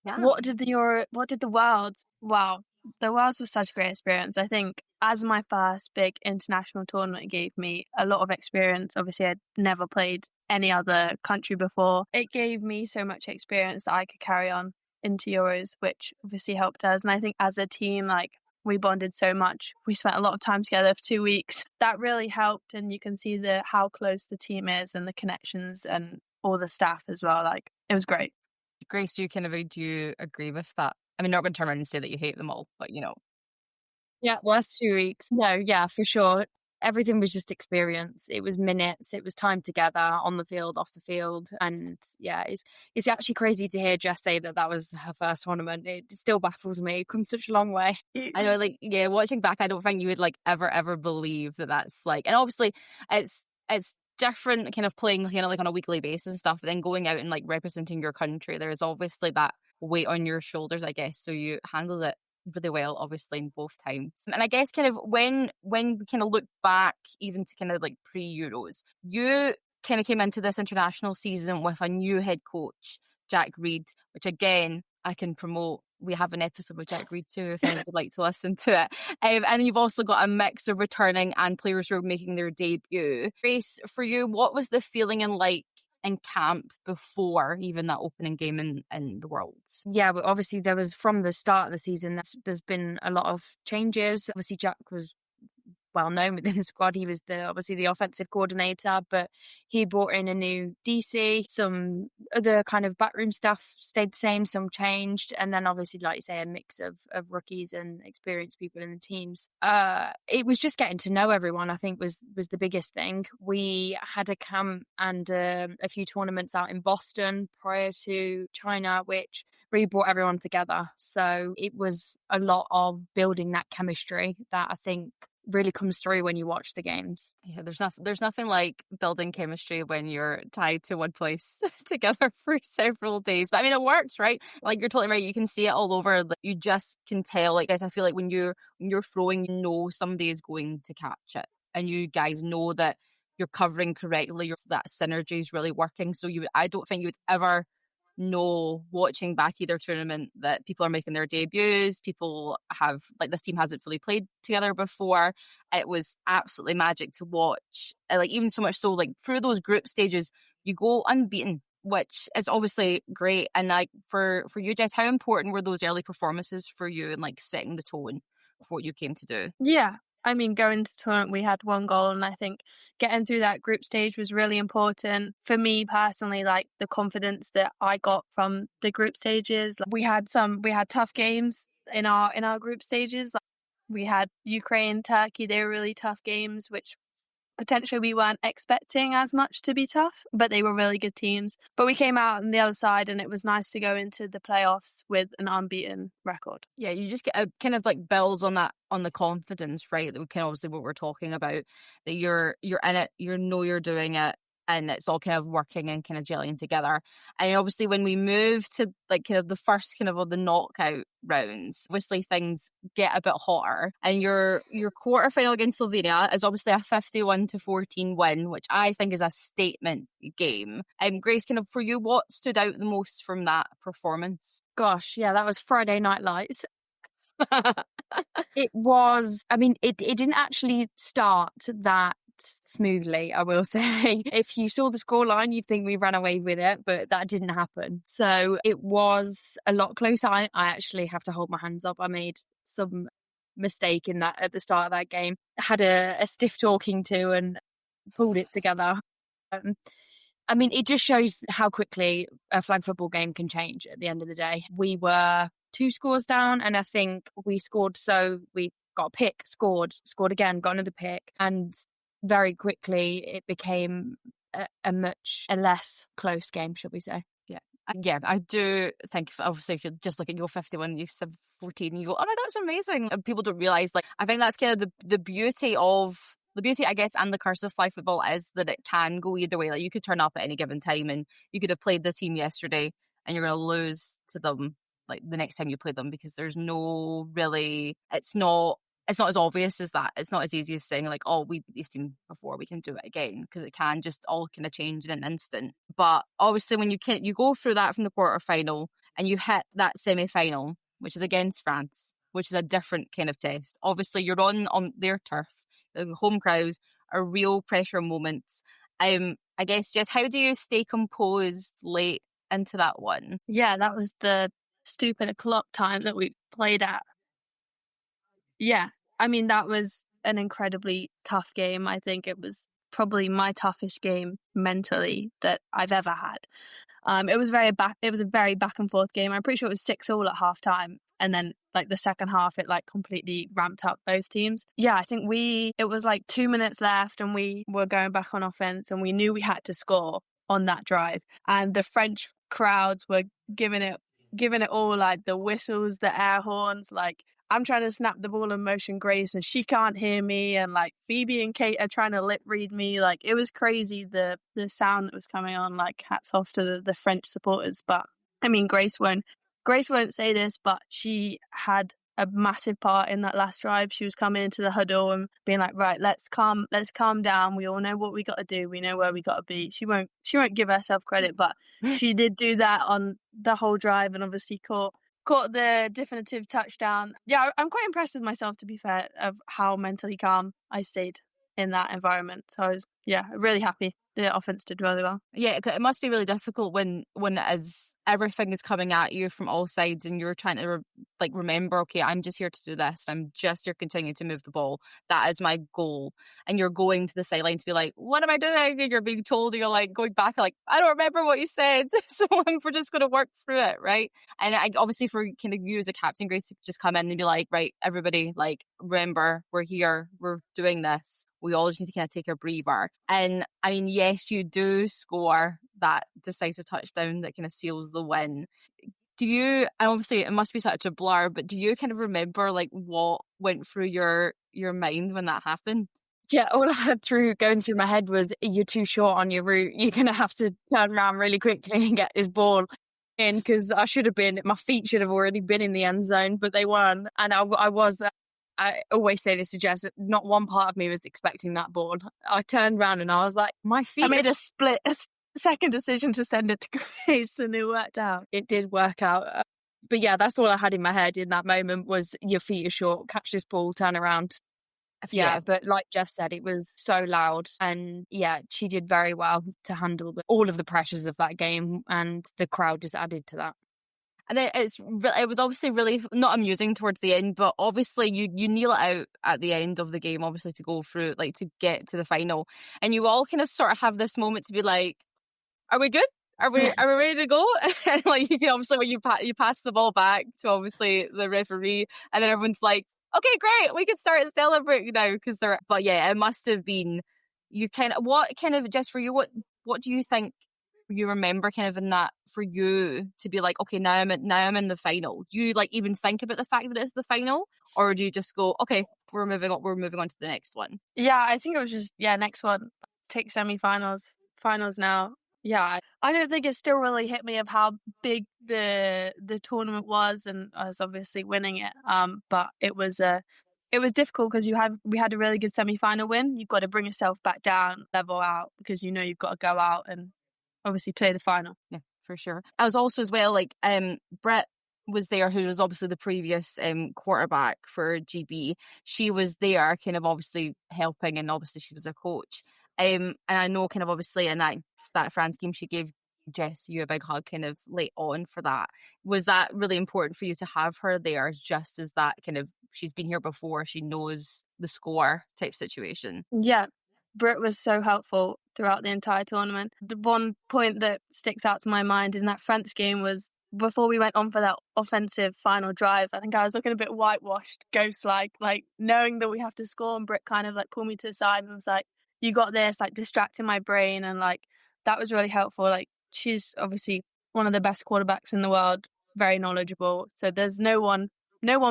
Yeah. What did the Worlds? Wow, the Worlds was such a great experience. I think as my first big international tournament, it gave me a lot of experience. Obviously, I'd never played any other country before. It gave me so much experience that I could carry on into Euros, which obviously helped us. And I think as a team, like, we bonded so much. We spent a lot of time together for 2 weeks. That really helped, and you can see how close the team is and the connections and all the staff as well. Like, it was great. Grace, do you agree with that? I mean, not going to turn around and say that you hate them all, but Yeah, last 2 weeks. No, yeah, for sure. Everything was just experience. It was minutes. It was time together on the field, off the field. And yeah, it's actually crazy to hear Jess say that was her first tournament. It still baffles me. We've come such a long way. I know, watching back, I don't think you would ever believe that that's and obviously it's different kind of playing on a weekly basis and stuff, but then going out and representing your country, there is obviously that weight on your shoulders, I guess. So you handled it really well, obviously, in both times. And I guess kind of when we kind of look back even to kind of pre-Euros, you kind of came into this international season with a new head coach, Jack Reed, which again, I can promote. We have an episode with Jack Reed too, if anyone would like to listen to it. And you've also got a mix of returning and players who are making their debut. Grace, for you, what was the feeling in camp before even that opening game in the Worlds? Yeah, but obviously there was, from the start of the season, there's been a lot of changes. Obviously Jack was well known within the squad. He was obviously the offensive coordinator, but he brought in a new DC. Some other kind of backroom stuff stayed the same, some changed, and then obviously, like you say, a mix of rookies and experienced people in the teams. It was just getting to know everyone, I think, was the biggest thing. We had a camp and a few tournaments out in Boston prior to China, which really brought everyone together. So it was a lot of building that chemistry that I think really comes through when you watch the games. Yeah, there's nothing like building chemistry when you're tied to one place together for several days. But I mean, it works, right? You're totally right. You can see it all over. You just can tell. Guys, I feel like when you're throwing, somebody is going to catch it, and you guys know that you're covering correctly. That synergy is really working. So I don't think you would ever know, watching back either tournament, that people are making their debuts. People have this team hasn't fully played together before. It was absolutely magic to watch. Even so much so, through those group stages, you go unbeaten, which is obviously great. And for you, Jess, how important were those early performances for you and setting the tone of what you came to do? Yeah. I mean, going into the tournament, we had one goal, and I think getting through that group stage was really important. For me personally, the confidence that I got from the group stages. We had tough games in our group stages. We had Ukraine, Turkey. They were really tough games, which potentially we weren't expecting as much to be tough, but they were really good teams. But we came out on the other side, and it was nice to go into the playoffs with an unbeaten record. Yeah, you just get a kind of builds on that, on the confidence, right? That we can obviously what we're talking about, that you're in it, you're doing it, and it's all kind of working and kind of gelling together. And obviously when we move to kind of the first kind of the knockout rounds, obviously things get a bit hotter. And your quarterfinal against Slovenia is obviously a 51-14 win, which I think is a statement game. Grace, kind of for you, what stood out the most from that performance? Gosh, yeah, that was Friday Night Lights. It was, I mean, it didn't actually start that smoothly, I will say. If you saw the scoreline, you'd think we ran away with it, but that didn't happen. So it was a lot closer. I actually have to hold my hands up. I made some mistake in that at the start of that game. Had a stiff talking to and pulled it together. I mean, it just shows how quickly a flag football game can change at the end of the day. We were 2 scores down, and I think we scored, so we got a pick, scored again, got another pick, and very quickly it became a much less close game, should we say. Yeah, I do think, obviously, if you just look at your 51, you 14, you go, oh my, that's amazing. And people don't realise, I think that's kind of the beauty of the beauty, I guess, and the curse of flag football is that it can go either way. Like, you could turn up at any given time and you could have played the team yesterday and you're going to lose to them like the next time you play them, because there's no really, it's not as obvious as that. It's not as easy as saying like, oh, we beat this team before, we can do it again, because it can just all kind of change in an instant. But obviously when you go through that from the quarterfinal and you hit that semi-final, which is against France, which is a different kind of test. Obviously you're on their turf, the home crowds are real pressure moments. I guess, Jess, how do you stay composed late into that one? Yeah, that was the stupid o'clock time that we played at. Yeah, I mean, that was an incredibly tough game. I think it was probably my toughest game mentally that I've ever had. It was a very back and forth game. I'm pretty sure it was 6-6 at half time. And then like the second half, it like completely ramped up both teams. Yeah, I think it was like 2 minutes left and we were going back on offense and we knew we had to score on that drive. And the French crowds were giving it all, like the whistles, the air horns, like I'm trying to snap the ball in motion Grace and she can't hear me, and like Phoebe and Kate are trying to lip read me. Like it was crazy the sound that was coming on. Like hats off to the French supporters. But I mean, Grace won't say this, but she had a massive part in that last drive. She was coming into the huddle and being like, right, let's calm down. We all know what we got to do. We know where we got to be. She won't give herself credit, but she did do that on the whole drive and obviously caught the definitive touchdown. Yeah, I'm quite impressed with myself, to be fair, of how mentally calm I stayed in that environment. So I was, really happy. The offense did really well. Yeah, it must be really difficult when it is everything is coming at you from all sides and you're trying to remember, okay, I'm just here to do this. I'm just here continuing to move the ball. That is my goal. And you're going to the sideline to be like, what am I doing? And you're being told, you're like going back, like, I don't remember what you said. So we're just going to work through it, right? And obviously for kind of you as a captain, Grace, to just come in and be like, right, everybody, like, remember, we're here, we're doing this. We all just need to kind of take a breather. And I mean, yes, you do score that decisive touchdown that kind of seals the win. Do you, and obviously it must be such a blur, but do you kind of remember like what went through your mind when that happened? Yeah, all I had going through my head was, you're too short on your route. You're going to have to turn around really quickly and get this ball in, because my feet should have already been in the end zone, but they weren't. And I always say this to Jess, not one part of me was expecting that ball. I turned around and I was like, my feet. I made a second decision to send it to Grace and it worked out. It did work out. But yeah, that's all I had in my head in that moment was, your feet are short, catch this ball, turn around. Yeah, but like Jeff said, it was so loud. And yeah, she did very well to handle all of the pressures of that game, and the crowd just added to that. And then it was obviously really not amusing towards the end, but obviously you kneel it out at the end of the game, obviously to go through, like to get to the final. And you all kind of sort of have this moment to be like, are we good? Are we ready to go? And like, you can obviously, when you pass the ball back to obviously the referee, and then everyone's like, okay, great, we can start celebrating now, because but yeah, it must have been, just for you, what do you think you remember kind of in that for you to be like, okay, now I'm in the final? Do you like even think about the fact that it's the final, or do you just go, okay, we're moving on to the next one? Yeah, I think it was just next one, take semi-finals, finals now. Yeah, I don't think it still really hit me of how big the tournament was, and I was obviously winning it. But it was difficult because we had a really good semi-final win. You've got to bring yourself back down, level out, because you know you've got to go out and obviously play the final. Yeah, for sure. I was also as well, like, Brett was there, who was obviously the previous quarterback for GB. She was there kind of obviously helping, and obviously she was a coach. And I know kind of obviously in that France game, she gave Jess, you a big hug kind of late on for that. Was that really important for you to have her there, just as that kind of, she's been here before, she knows the score type situation? Yeah, Britt was so helpful throughout the entire tournament. The one point that sticks out to my mind in that France game was before we went on for that offensive final drive, I think I was looking a bit whitewashed, ghost-like, like knowing that we have to score, and Britt kind of like pulled me to the side and was like, you got this, like distracting my brain, and like that was really helpful. Like, she's obviously one of the best quarterbacks in the world, very knowledgeable, so there's no one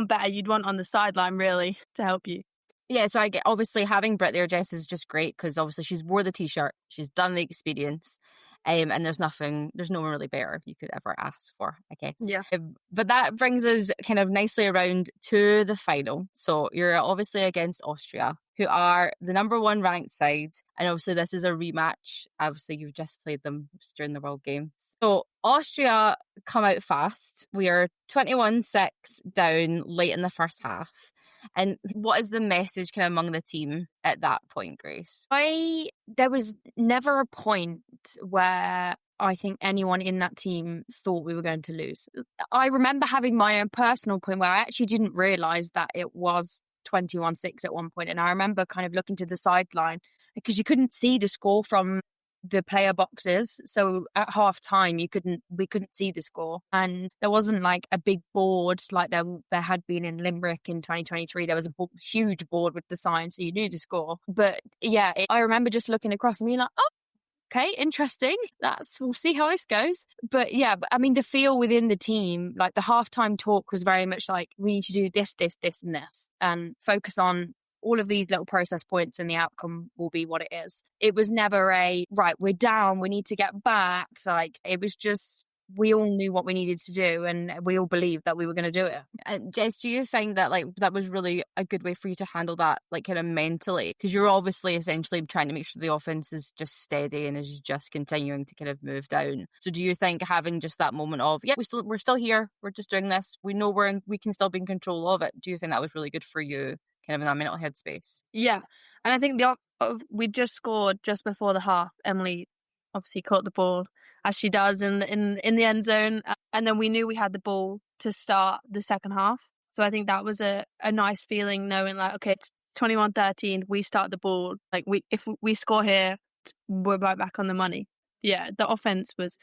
better you'd want on the sideline really to help you. Yeah, so I get, obviously having Brit there, Jess, is just great because obviously she's wore the t-shirt, she's done the experience, and there's no one really better you could ever ask for, I guess. Yeah. But that brings us kind of nicely around to the final. So you're obviously against Austria, who are the number 1 ranked side, and obviously this is a rematch. Obviously you've just played them during the World Games. So Austria come out fast. We are 21-6 down late in the first half. And what is the message kind of among the team at that point, Grace? There was never a point where I think anyone in that team thought we were going to lose. I remember having my own personal point where I actually didn't realise that it was 21-6 at one point. And I remember kind of looking to the sideline because you couldn't see the score from the player boxes. So at half time, we couldn't see the score. And there wasn't like a big board like there had been in Limerick in 2023. There was a huge board with the sign, so you knew the score. But yeah, I remember just looking across and being like, oh, okay, interesting. We'll see how this goes. But yeah, I mean, the feel within the team, like the halftime talk was very much like, we need to do this, this, this, and this, and focus on all of these little process points and the outcome will be what it is. It was never right, we're down, we need to get back. Like, it was just, we all knew what we needed to do and we all believed that we were going to do it. And Jess, do you think that like that was really a good way for you to handle that, like kind of mentally? Because you're obviously essentially trying to make sure the offense is just steady and is just continuing to kind of move down. So do you think having just that moment of, yeah, we're still here, we're just doing this, we know we can still be in control of it. Do you think that was really good for you, kind of in that mental headspace? Yeah. And I think we just scored just before the half. Emily obviously caught the ball, as she does in the end zone. And then we knew we had the ball to start the second half. So I think that was a nice feeling, knowing like, okay, it's 21-13, we start the ball. Like, if we score here, we're right back on the money. Yeah, the offense was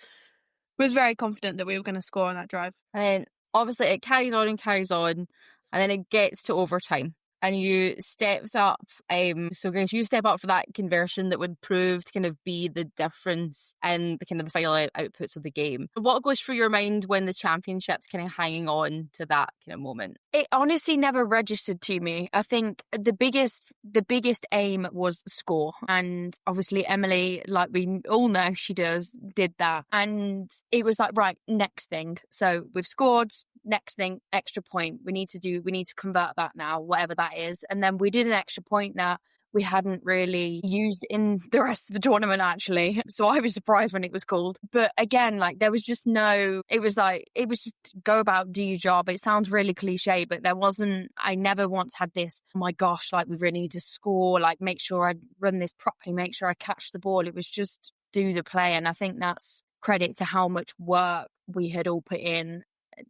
very confident that we were going to score on that drive. And then obviously it carries on, and then it gets to overtime. And you stepped up, so Grace, you step up for that conversion that would prove to kind of be the difference in the kind of the final outputs of the game. What goes through your mind when the championship's kind of hanging on to that kind of moment? It honestly never registered to me. I think the biggest aim was score. And obviously Emily, like we all know she did that. And it was like, right, next thing. So we've scored, next thing, extra point. We need to convert that now, whatever that is. And then we did an extra point that we hadn't really used in the rest of the tournament, actually. So I was surprised when it was called. But again, like there was just it was just go about, do your job. It sounds really cliche, but I never once had this, oh my gosh, like we really need to score, like make sure I run this properly, make sure I catch the ball. It was just do the play. And I think that's credit to how much work we had all put in,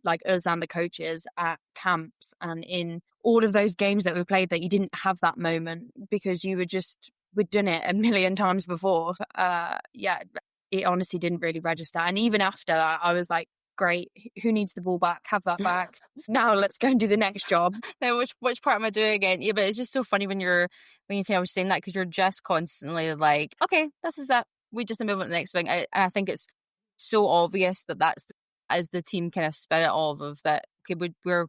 like us and the coaches at camps and in all of those games that we played, that you didn't have that moment because we'd done it a million times before. It honestly didn't really register. And even after that, I was like, great, who needs the ball back? Have that back. Now let's go and do the next job. Now, which part am I doing again? Yeah, but it's just so funny when you kind of saying that, because you're just constantly like, okay, this is that. We just move on to the next thing. And I think it's so obvious that that's as the team kind of spirit of that. Okay, we're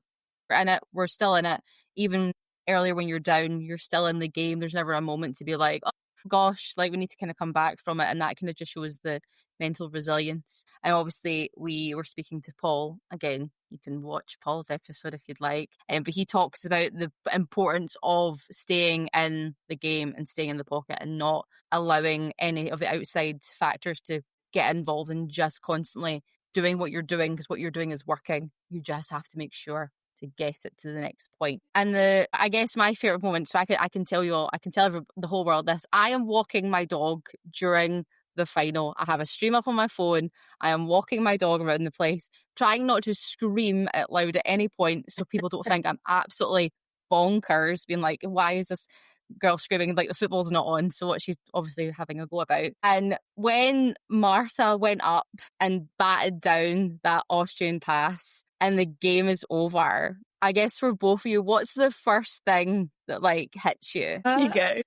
in it. We're still in it. Even earlier when you're down, you're still in the game. There's never a moment to be like, oh gosh, like we need to kind of come back from it. And that kind of just shows the mental resilience. And obviously we were speaking to Paul again. You can watch Paul's episode if you'd like. But he talks about the importance of staying in the game and staying in the pocket and not allowing any of the outside factors to get involved and just constantly doing what you're doing, because what you're doing is working. You just have to make sure to get it to the next point. And I guess my favorite moment, so I can tell you all, I can tell the whole world this. I am walking my dog during the final. I have a stream up on my phone. I am walking my dog around the place, trying not to scream out loud at any point so people don't think I'm absolutely bonkers, being like, why is this girl screaming like the football's not on? So what she's obviously having a go about. And when Marta went up and batted down that Austrian pass and the game is over, I guess for both of you, what's the first thing that like hits you? You go.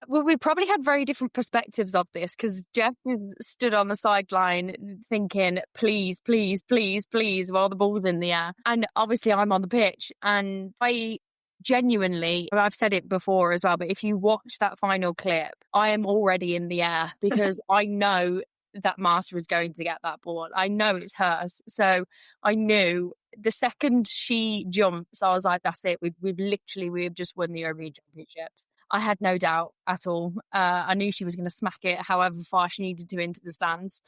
Well, we probably had very different perspectives of this, because Jess stood on the sideline thinking, please, please, please, please, while the ball's in the air. And obviously I'm on the pitch, and I genuinely, I've said it before as well, but if you watch that final clip, I am already in the air because I know that Marta is going to get that ball. I know it's hers. So I knew the second she jumps, I was like, that's it. We've just won the European Championships. I had no doubt at all. I knew she was going to smack it however far she needed to into the stands.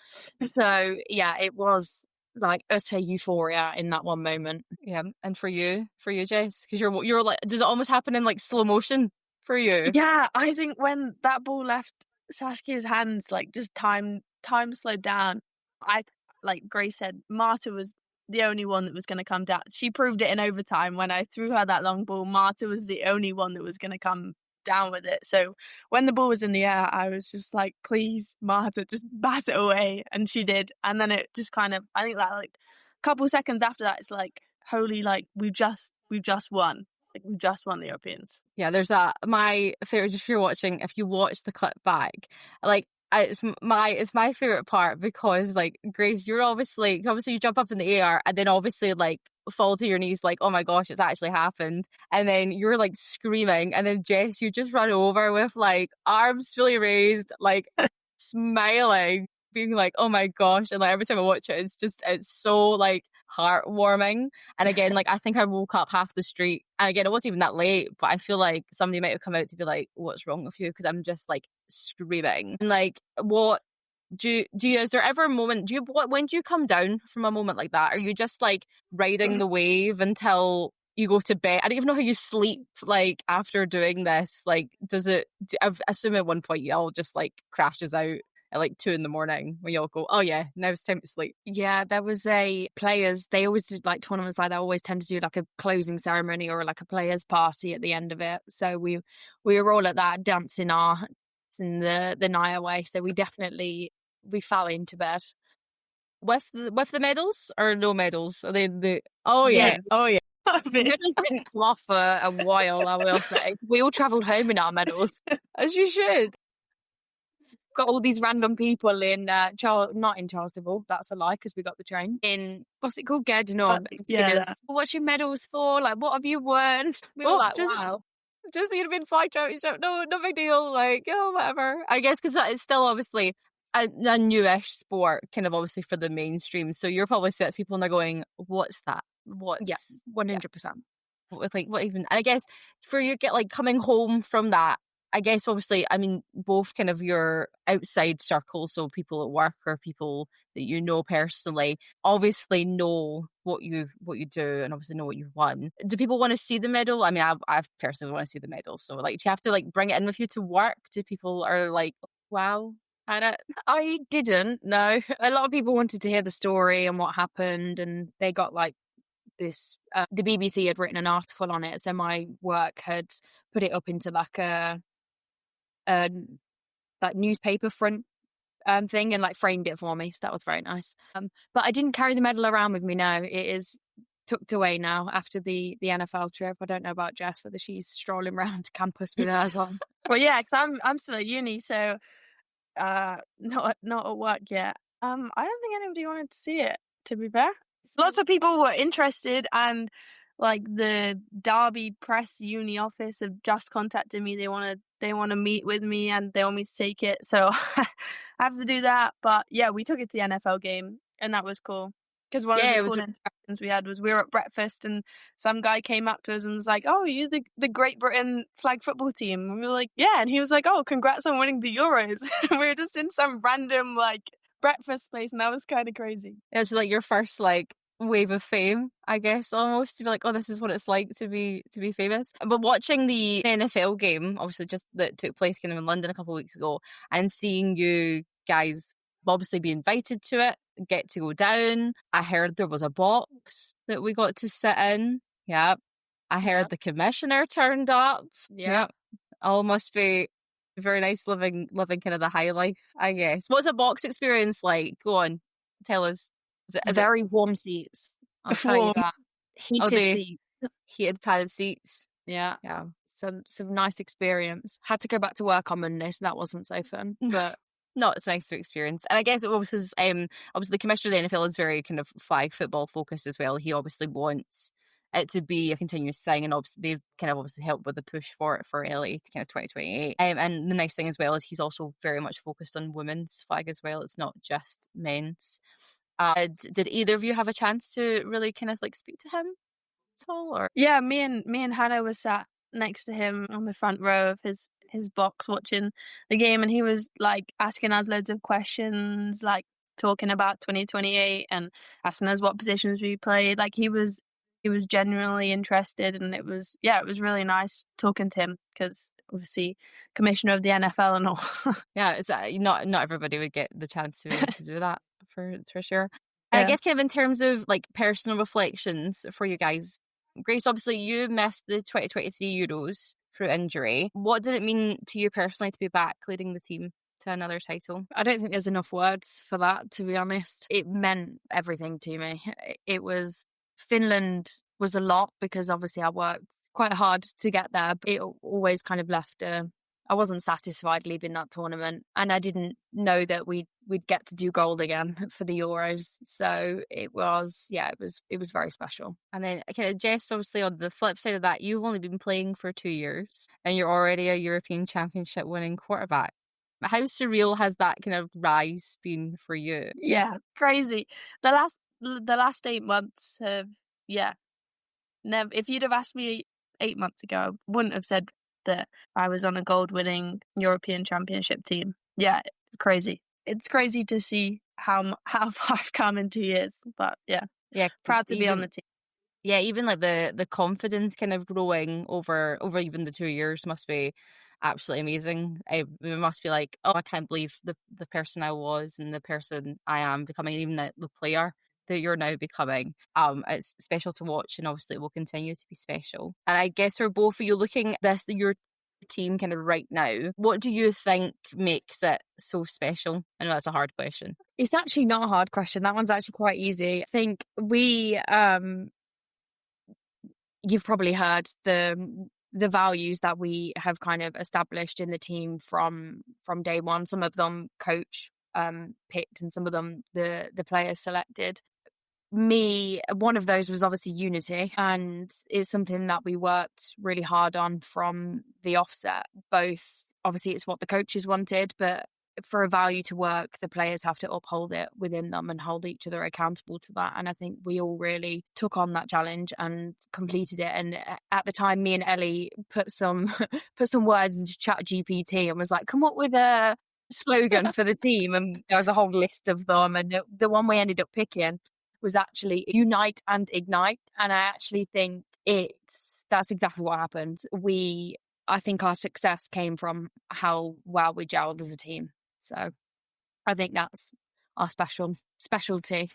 So yeah, it was like utter euphoria in that one moment. Yeah, and for you, Jess, because you're like, does it almost happen in like slow motion for you? Yeah, I think when that ball left Saskia's hands, like just time slowed down. Like Grace said, Marta was the only one that was going to come down. She proved it in overtime when I threw her that long ball. Marta was the only one that was going to come down with it. So when the ball was in the air, I was just like, please, Marta, just bat it away. And she did. And then it just kind of, I think that like a couple seconds after that, it's like, holy, like we've just won. Like we just won the Europeans. Yeah, there's that. My favorite, if you watch the clip back, like it's my favorite part because like Grace, you're obviously you jump up in the air and then obviously like fall to your knees like, oh my gosh, it's actually happened, and then you're like screaming, and then Jess, you just run over with like arms fully raised, like smiling, being like, oh my gosh. And like every time I watch it, it's so like heartwarming. And again, like I think I woke up half the street, and again, it wasn't even that late, but I feel like somebody might have come out to be like, what's wrong with you, because I'm just like screaming. And like, what do you is there ever a moment, when do you come down from a moment like that? Are you just like riding the wave until you go to bed? I don't even know how you sleep like after doing this. Like, I assume at one point you all just like crashes out at like 2 a.m. when you all go, oh yeah, now it's time to sleep. Yeah, there was players, they always did like tournaments like that, always tend to do like a closing ceremony or like a players party at the end of it. So we were all at that dancing the night away. So we fell into bed. With the medals or no medals? Are they oh yeah. Medals didn't come off for a while, I will say. We all travelled home in our medals. As you should. Got all these random people in not in Charles de Gaulle, that's a lie because we got the train in, what's it called, Gare what's your medals for, like what have you won? We were like, wow, just the European flag championship, no big deal, like, oh, whatever. I guess because it's still obviously a newish sport, kind of obviously for the mainstream, so you're probably set people and they're going, what's that, what's 100%. With like what even, and I guess for you get like coming home from that, I guess obviously, I mean, both kind of your outside circle, so people at work or people that you know personally, obviously know what you do and obviously know what you've won. Do people want to see the medal? I mean, I personally want to see the medal. So like, do you have to like bring it in with you to work? Do people are like, wow, at it? I didn't, no. A lot of people wanted to hear the story and what happened, and they got like this, the BBC had written an article on it, so my work had put it up into like a like newspaper front thing and like framed it for me, so that was very nice. But I didn't carry the medal around with me. No, it is tucked away now after the NFL trip. I don't know about Jess, whether she's strolling around campus with hers on. Well, yeah, because I'm still at uni, so not at work yet. I don't think anybody wanted to see it, to be fair. Lots of people were interested, and like the Derby press uni office have just contacted me. They want to meet with me and they want me to take it. So I have to do that. But yeah, we took it to the NFL game and that was cool. Because one of the cool interactions we had was we were at breakfast and some guy came up to us and was like, oh, are you the Great Britain flag football team? And we were like, yeah. And he was like, oh, congrats on winning the Euros. We were just in some random like breakfast place and that was kind of crazy. It was like your first like wave of fame, I guess, almost, to be like, oh, this is what it's like to be famous. But watching the NFL game, obviously just that took place kind of in London a couple of weeks ago, and seeing you guys obviously be invited to it, get to go down. I heard there was a box that we got to sit in. Yep. I heard the commissioner turned up. Yep. All must be very nice living kind of the high life, I guess. What's a box experience like? Go on, tell us. Is very warm seats, I'll tell you that. Heated seats. Heated padded seats. Yeah. Some nice experience. Had to go back to work on Monday, so that wasn't so fun. But no, it's a nice experience. And I guess it was obviously the commissioner of the NFL is very kind of flag football focused as well. He obviously wants it to be a continuous thing. And obviously they've kind of obviously helped with the push for it for Ellie to kind of 2028. And the nice thing as well is he's also very much focused on women's flag as well. It's not just men's. Did either of you have a chance to really kind of like speak to him at all? Or Yeah, me and Hannah was sat next to him on the front row of his box watching the game, and he was like asking us loads of questions, like talking about 2028 and asking us what positions we played. Like he was genuinely interested, and it was really nice talking to him because obviously commissioner of the NFL and all. Yeah, it's not everybody would get the chance to be able to do that for sure. Yeah. I guess kind of in terms of like personal reflections for you guys, Grace, obviously you missed the 2023 Euros through injury. What did it mean to you personally to be back leading the team to another title? I don't think there's enough words for that, to be honest. It meant everything to me. Finland was a lot because obviously I worked quite hard to get there. But it always kind of left I wasn't satisfied leaving that tournament, and I didn't know that we'd get to do gold again for the Euros. So it was very special. And then kind of Jess, obviously on the flip side of that, you've only been playing for 2 years and you're already a European Championship winning quarterback. How surreal has that kind of rise been for you? Yeah, crazy. The last 8 months have never. If you'd have asked me 8 months ago, I wouldn't have said that I was on a gold-winning European Championship team. Yeah, it's crazy. It's crazy to see how far I've come in 2 years. But yeah, proud to be on the team. Yeah, even like the confidence kind of growing over even the 2 years must be absolutely amazing. It must be like, oh, I can't believe the person I was and the person I am becoming, even the player that you're now becoming. It's special to watch, and obviously it will continue to be special. And I guess for both of you, looking at your team kind of right now, what do you think makes it so special? I know that's a hard question. It's actually not a hard question. That one's actually quite easy. I think you've probably heard the values that we have kind of established in the team from day one. Some of them coach picked, and some of them the players selected. One of those was obviously unity, and it's something that we worked really hard on from the offset. Both, obviously it's what the coaches wanted, but for a value to work, the players have to uphold it within them and hold each other accountable to that. And I think we all really took on that challenge and completed it. And at the time, me and Ellie put some words into ChatGPT and was like, come up with a slogan for the team. And there was a whole list of them. And the one we ended up picking was actually unite and ignite. And I actually think that's exactly what happened. I think our success came from how well we gelled as a team. So I think that's our specialty.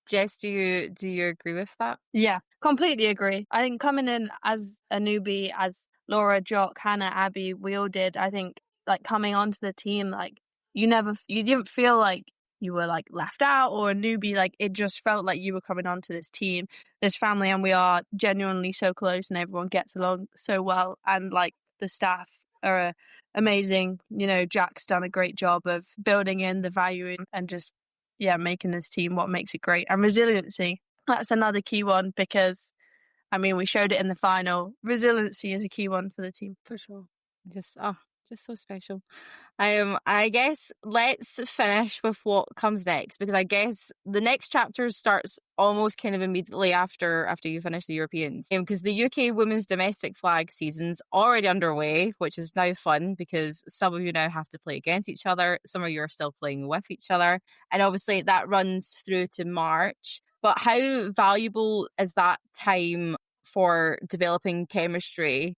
Jess, do you agree with that? Yeah, completely agree. I think coming in as a newbie, as Laura, Jock, Hannah, Abby, we all did, I think like coming onto the team, like you didn't feel like you were like left out or a newbie. Like it just felt like you were coming onto this team, this family, and we are genuinely so close and everyone gets along so well. And like the staff are amazing. You know, Jack's done a great job of building in the value and just, making this team what makes it great. And resiliency, that's another key one because, I mean, we showed it in the final. Resiliency is a key one for the team. For sure. Just so special. I guess let's finish with what comes next, because I guess the next chapter starts almost kind of immediately after you finish the Europeans, because the UK women's domestic flag season's already underway, which is now fun because some of you now have to play against each other, some of you are still playing with each other, and obviously that runs through to March. But how valuable is that time for developing chemistry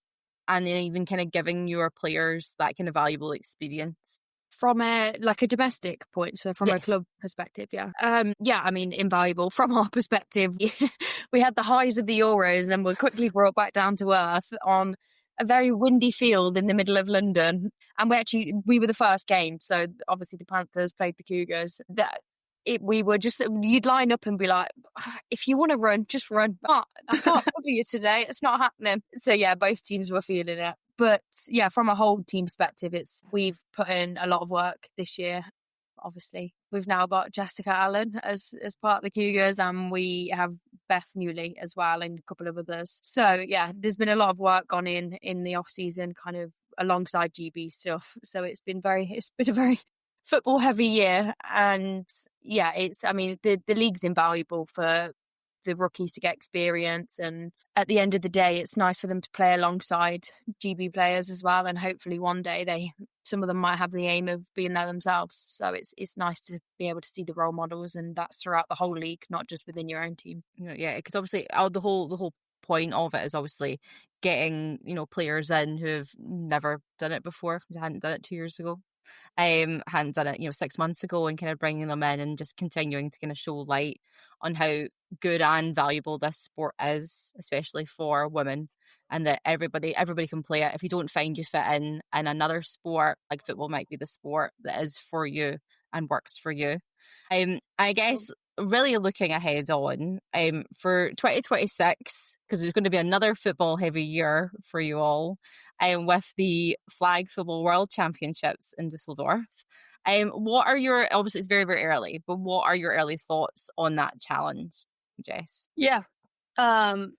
and then even kind of giving your players that kind of valuable experience? From a domestic point, so from a club perspective, I mean, invaluable. From our perspective, we had the highs of the Euros and were quickly brought back down to earth on a very windy field in the middle of London. And we were the first game, so obviously the Panthers played the Cougars. We were just, you'd line up and be like, if you want to run, just run. But I can't cover you today. It's not happening. So both teams were feeling it. But from a whole team perspective, we've put in a lot of work this year obviously we've now got Jessica Allen as part of the Cougars, and we have Beth Newley as well, and a couple of others. So yeah, there's been a lot of work gone in the off season, kind of alongside GB stuff. So it's been a very football heavy year, and yeah, the league's invaluable for the rookies to get experience, and at the end of the day it's nice for them to play alongside GB players as well, and hopefully one day some of them might have the aim of being there themselves. So it's nice to be able to see the role models, and that's throughout the whole league, not just within your own team. Yeah, because obviously the whole point of it is obviously getting players in who have never done it before, who hadn't done it 2 years ago, hadn't done it 6 months ago, and kind of bringing them in and just continuing to kind of show light on how good and valuable this sport is, especially for women, and that everybody can play it. If you don't find you fit in another sport, like football might be the sport that is for you and works for you. I guess really looking ahead on for 2026, because there's going to be another football heavy year for you all, with the Flag Football World Championships in Dusseldorf. What are your, obviously it's very, very early, but what are your early thoughts on that challenge, Jess? Yeah. Well,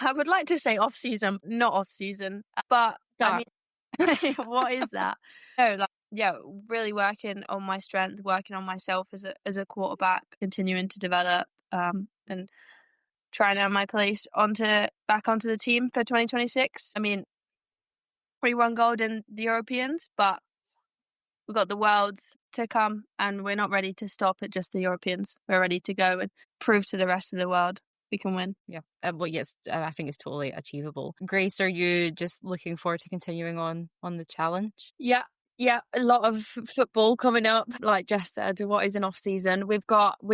I would like to say off season, not off season, but I mean, what is that? No, really working on my strength, working on myself as a quarterback, continuing to develop, and trying to earn my place back onto the team for 2026. I mean, we won gold in the Europeans, but we've got the Worlds to come, and we're not ready to stop at just the Europeans. We're ready to go and prove to the rest of the world we can win. Yeah. Well, yes, I think it's totally achievable. Grace, are you just looking forward to continuing on the challenge? Yeah, a lot of football coming up. Like Jess said, what is an off season? We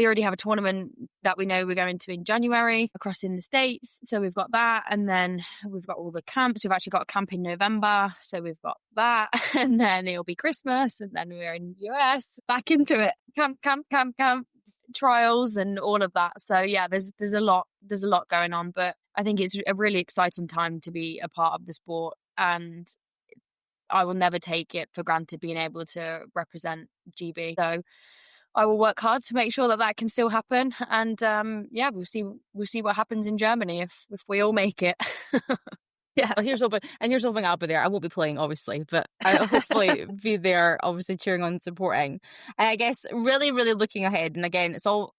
already have a tournament that we know we're going to in January across in the States. So we've got that. And then we've got all the camps. We've actually got a camp in November. So we've got that. And then it'll be Christmas. And then we're in the US. Back into it. Camp, trials and all of that. So yeah, there's a lot going on. But I think it's a really exciting time to be a part of the sport. And I will never take it for granted being able to represent GB. So I will work hard to make sure that can still happen. And we'll see what happens in Germany if we all make it. Yeah. Well, here's hoping I'll be there. I won't be playing, obviously, but I'll hopefully be there, obviously cheering on and supporting. And I guess really, really looking ahead. And again, it's all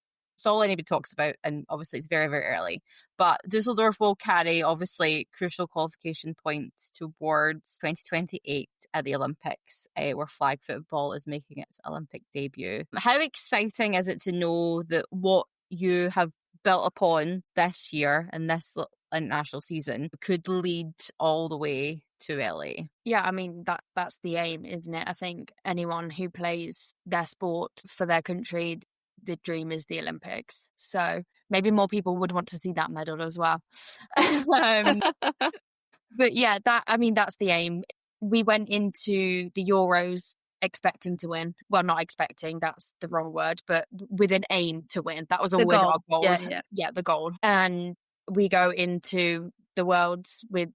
anybody talks about, and obviously it's very, very early. But Dusseldorf will carry, obviously, crucial qualification points towards 2028 at the Olympics, where flag football is making its Olympic debut. How exciting is it to know that what you have built upon this year and this international season could lead all the way to LA? Yeah, I mean, that's the aim, isn't it? I think anyone who plays their sport for their country, the dream is the Olympics. So maybe more people would want to see that medal as well. But yeah, that's the aim. We went into the Euros expecting to win. Well, not expecting, that's the wrong word, but with an aim to win. That was always our goal. Yeah, the goal. And we go into the Worlds with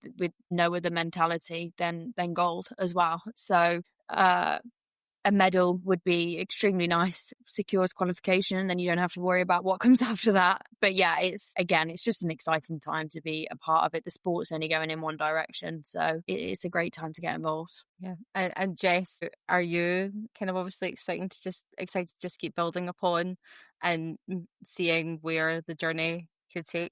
no other mentality than gold as well. So a medal would be extremely nice, secures qualification, and then you don't have to worry about what comes after that. But yeah, it's just an exciting time to be a part of it. The sport's only going in one direction, so it's a great time to get involved. Yeah. And Jess, are you kind of obviously excited to just keep building upon and seeing where the journey could take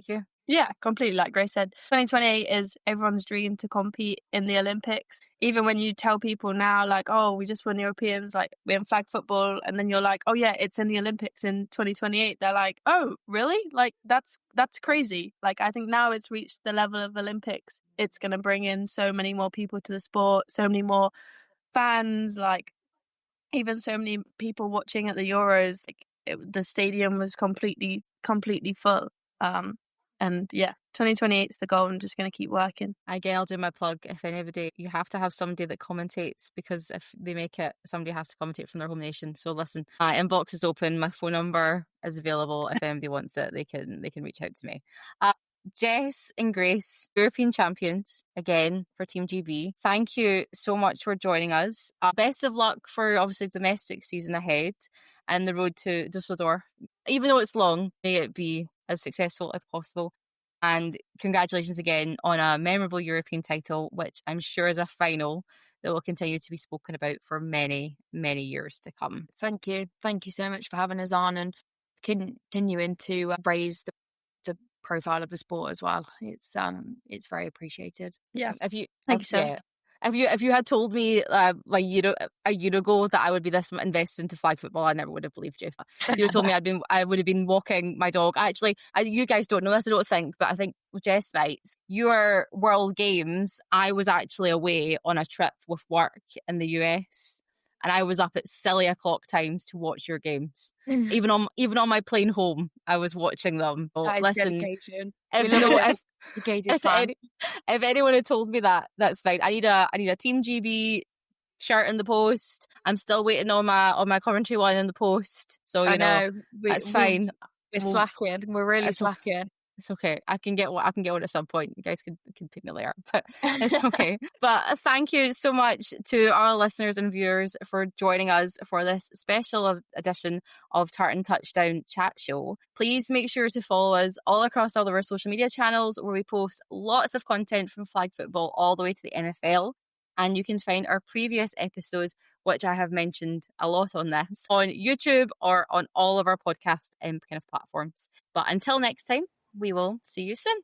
you? Yeah, completely. Like Grace said, 2028 is everyone's dream to compete in the Olympics. Even when you tell people now, like, oh, we just won Europeans, like we're in flag football, and then you're like, oh yeah, it's in the Olympics in 2028. They're like, oh, really? Like that's crazy. Like I think now it's reached the level of Olympics. It's going to bring in so many more people to the sport, so many more fans, like even so many people watching at the Euros. Like the stadium was completely full. And yeah, 2028 is the goal. I'm just going to keep working. Again, I'll do my plug. If anybody, you have to have somebody that commentates, because if they make it, somebody has to commentate from their home nation. So listen, inbox is open. My phone number is available. If anybody wants it, they can reach out to me. Jess and Grace, European champions again for Team GB. Thank you so much for joining us. Best of luck for obviously domestic season ahead and the road to Dusseldorf. Even though it's long, may it be as successful as possible. And congratulations again on a memorable European title, which I'm sure is a final that will continue to be spoken about for many, many years to come. Thank you. Thank you so much for having us on and continuing to raise the profile of the sport as well. It's very appreciated. Yeah. Thank you, sir. Yeah. If you had told me a year ago that I would be this invested into flag football, I never would have believed you. You would have told me I would have been walking my dog. Actually, you guys don't know this, I don't think, but I think Jess might. Your World Games, I was actually away on a trip with work in the US, and I was up at silly o'clock times to watch your games. Even on my plane home, I was watching them. But listen, if anyone had told me that, that's fine. I need a Team GB shirt in the post. I'm still waiting on my commentary one in the post. So that's fine. We're slacking. We're really slacking. It's okay. I can get one at some point. You guys can pick me later, but it's okay. But thank you so much to our listeners and viewers for joining us for this special edition of Tartan Touchdown Chat Show. Please make sure to follow us all across all of our social media channels where we post lots of content from flag football all the way to the NFL. And you can find our previous episodes, which I have mentioned a lot on this, on YouTube or on all of our podcast kind of platforms. But until next time, we will see you soon.